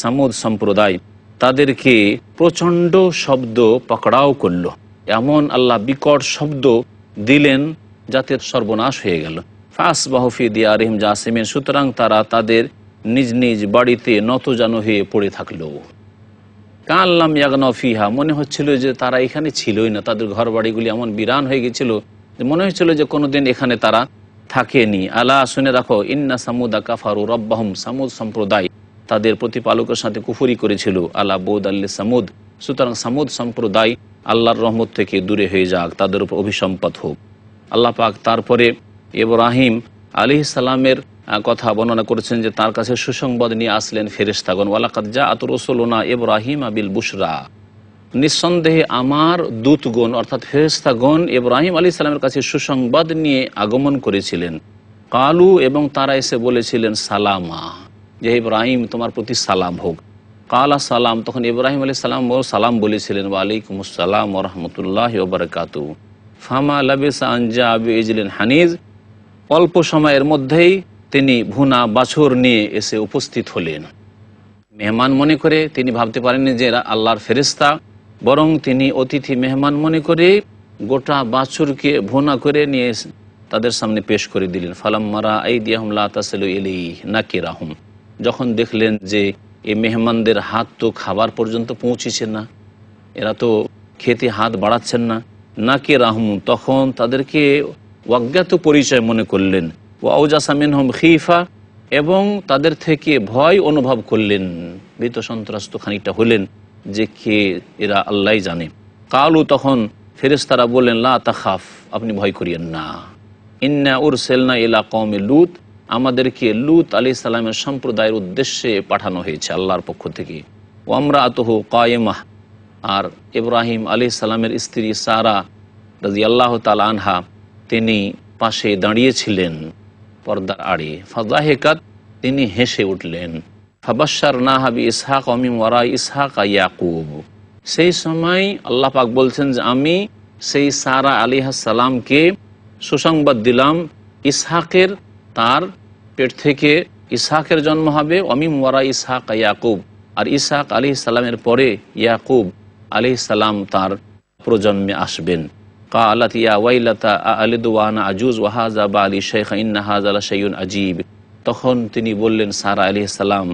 সামুদ সম্প্রদায়, তাদেরকে প্রচণ্ড শব্দ পাকড়াও করল। এমন আল্লাহ বিকট শব্দ দিলেন যাতে সর্বনাশ হয়ে গেল। ফাআসবাহু ফি দিয়ারিহিম জাসিমিন, সুতরাং তারা তাদের নিজ নিজ বাড়িতে নতজানু হয়ে পড়ে থাকলো। কাল্লাম ইয়াগনাউ ফিহা, মনে হচ্ছিল যে তারা এখানে ছিলই না। তাদের ঘর বাড়িগুলি এমন বিরান হয়ে গেছিল যে মনে হচ্ছিল যে কোনোদিন এখানে তারা থাকেনি। আলা, শুনে রাখো, ইন্না সামুদা কাফারু রব্বাহুম, সামুদ সম্প্রদায় তাদের প্রতিপালকের সাথে কুফরি করেছিল। আলা বৌদ আল্লি সামুদ, সুতরাং সামুদ সম্প্রদায় আল্লাহর রহমত থেকে দূরে হয়ে যাক, তাদের উপর অভিসম্পাত হোক। আল্লাহ পাক তারপরে ইব্রাহিম আলাইহিস সালামের কথা বর্ণনা করেছেন যে তার কাছে সুসংবাদ নিয়ে আসলেন ফেরেশতাগণ। ওয়ালাকাদ জাআত রুসুলুনা ইব্রাহিম বিল বুশরা, নিঃসন্দেহে আমার দূতগণ অর্থাৎ ফেরেশতাগণ ইব্রাহিম আলাইহিস সালামের কাছে সুসংবাদ নিয়ে আগমন করেছিলেন। কালু, এবং তারা এসে বলেছিলেন সালামা, যে ইব্রাহিম তোমার প্রতি সালাম হোক। কালা সালাম, তখন ইব্রাহিম আলাইহিস সালাম ও সালাম বলেছিলেন, ওয়ালাইকুমুস সালাম ওয়া রাহমাতুল্লাহি ওয়া বারাকাতুহু। ফামা লাবিসা আন জাআ বিইজলিন হানিজ, অল্প সময়ের মধ্যেই তিনি ভুনা বাছুর নিয়ে এসে উপস্থিত হলেন। মেহমান মনে করে তিনি ভাবতে পারেননি যে এরা আল্লাহর ফেরেশতা, বরং তিনি অতিথি মেহমান মনে করে গোটা বাছুরকে ভুনা করে নিয়ে তাদের সামনে পেশ করে দিলেন। ফালাম্মারা আইদিয়াহুম লা তাসিলু ইলাইহি নাকিরাহুম, যখন দেখলেন যে এই মেহমানদের হাত তো খাবার পর্যন্ত পৌঁছেছে না, এরা তো খেতে হাত বাড়াচ্ছেন না, নাকিরাহুম, তখন তাদেরকে অজ্ঞাত পরিচয় মনে করলেন। ওয়াউজাসা মিনহুম খিফা, এবং তাদের থেকে ভয় অনুভব করলেন, ভীত সন্ত্রস্ত খানিকটা হলেন যে কে এরা, আল্লাহ জানে। কালু, তখন ফেরেশতারা বললেন, লা তাখাফ, আপনি ভয় করিয়েন না। ইন্না উরসিলনা ইলা কওমি লূত, আমাদেরকে লূত আলাইহিস সালামের সম্প্রদায়ের উদ্দেশ্যে পাঠানো হয়েছে আল্লাহর পক্ষ থেকে। ওয়া আমরাতুহু কায়েমাহ, আর ইব্রাহিম আলাইহিস সালামের স্ত্রী সারা রাদিয়াল্লাহু তাআলা আনহা, তিনি পাশে দাঁড়িয়েছিলেন পর্দার আড়ে। ফাযাহিকাত, তিনি হেসে উঠলেন। ফাবাশশারনাহা বিইসহাক ওয়া মিন ওয়ারাই ইসহাক ইয়াকুব, সেই সময় আল্লাহ পাক বলছেন যে আমি সেই সারা আলাইহিস সালামকে সুসংবাদ দিলাম ইসহাকের, তার পেট থেকে ইসহাকের জন্ম হবে। ওয়া মিন ওয়ারাই ইসহাক ইয়াকুব, আর ইসহাক আলাইহিস সালামের পরে ইয়াকুব আলাইহিস সালাম তার প্রজন্মে আসবেন। কালাত ইয়া ওয়াইলাতা আলিদু ওয়া আনা আজুজ ওয়া হাযা বালি শাইখা ইন্না হাযা লাশাইউন আজীব, তখন তিনি বললেন সারা আলাইহিস সালাম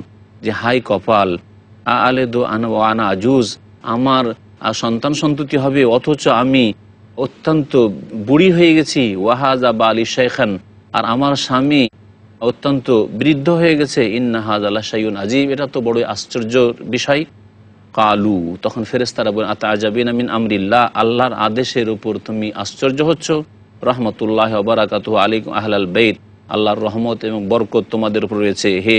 যে হাই কপাল, আলিদু আনা ওয়া আনা আজুজ, আমার সন্তান সন্ততি হবে অথচ আমি অত্যন্ত বুড়ি হয়ে গেছি। ওয়া হাযা বালি শাইখান, আর আমার স্বামী অত্যন্ত বৃদ্ধ হয়ে গেছে। ইন্না হাযা লাশাইউন আজীব, এটা তো বড়ই আশ্চর্যের বিষয়। কালু, তখন ফেরেশতারা বলেন, আতাআজাবিনা মিন আমরিল্লাহ, আল্লাহর আদেশের উপর তুমি আশ্চর্য হচ্ছ। রাহমাতুল্লাহি ওয়া বারাকাতুহু আলাইকুম আহলাল বাইত, আল্লাহর রহমত এবং বরকত তোমাদের উপর রয়েছে হে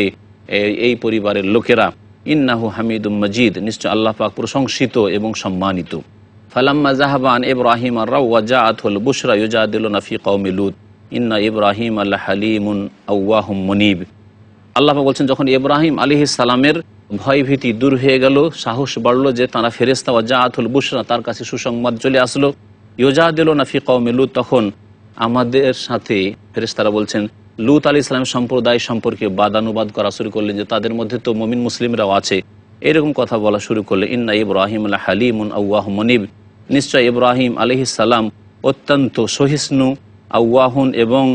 এই পরিবারের লোকেরা। ইন্নাহু হামিদুম মাজিদ, নিশ্চয় আল্লাহ পাক প্রশংসিত এবং সম্মানিত। ফালাম্মা যাহাবা আন ইব্রাহিম আর-রাউ ওয়া জাআতুল বুশরা ইউজাদিলুনা ফি কওমি লূত ইন্না ইব্রাহিম লাহালিমুন আওয়াহুম মুনিব। আল্লাহ পাক বলছেন, যখন ইব্রাহিম আলাইহিস সালামের ভয় ভীতি দূর হয়ে গেল, সাহস বাড়লো যে তারা ফেরেশতা, ওয়া জাআতুল বুশরা, তার কাছে সুসংবাদ চলে আসলো। ইউজাদিলুনা ফি কওমি লূত, তখন আমাদের সাথে ফেরেশতারা বলছেন লূত আলাইহিস সালামের সম্প্রদায় সম্পর্কে বাদানুবাদ করা শুরু করলেন যে তাদের মধ্যে তো মুমিন মুসলিমরাও আছে, এরকম কথা বলা শুরু করলেন। ইন্না ইব্রাহিম লাহালিমুন আওয়াহুম মুনিব, নিশ্চয় ইব্রাহিম আলাইহিস সালাম অত্যন্ত সহিষ্ণু, আওয়াহুন এবং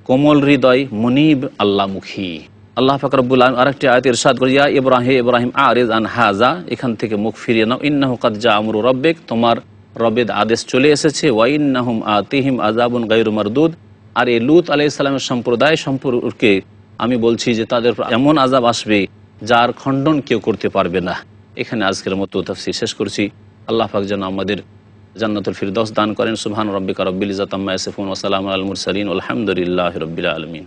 কোমল হৃদয়, মুনিব আল্লাহমুখী। আল্লাহ পাক রব্বুল আলামিন আরেকটি আয়াতে ইরশাদ করে, ইয়া ইব্রাহিম আরিজ আন হাযা, এখান থেকে মুখ ফিরিয়ে নাও। ইন্নাহু কাদ জা আমরু রাব্বিক, তোমার রবের আদেশ চলে এসেছে। ওয়া ইন্নাহুম আতিহিম আযাবুন গায়রু মারদুদ, আর এই লূত আলাইহিস সালামের সম্প্রদায় সম্পর্কে আমি বলছি যে তাদের এমন আযাব আসবে যার খণ্ডন কেউ করতে পারবে না। এখানে আজকের মতো তাফসীর শেষ করছি। আল্লাহ পাক যেন আমাদের জান্নাতুল ফিরদৌস দান করেন। সুবহান রাব্বিকা রাব্বিল ইজ্জাতি আম্মা ইয়াসিফুন ওয়া সালামুন আলাল মুরসালিন ওয়ালহামদুলিল্লাহি রাব্বিল আলামিন।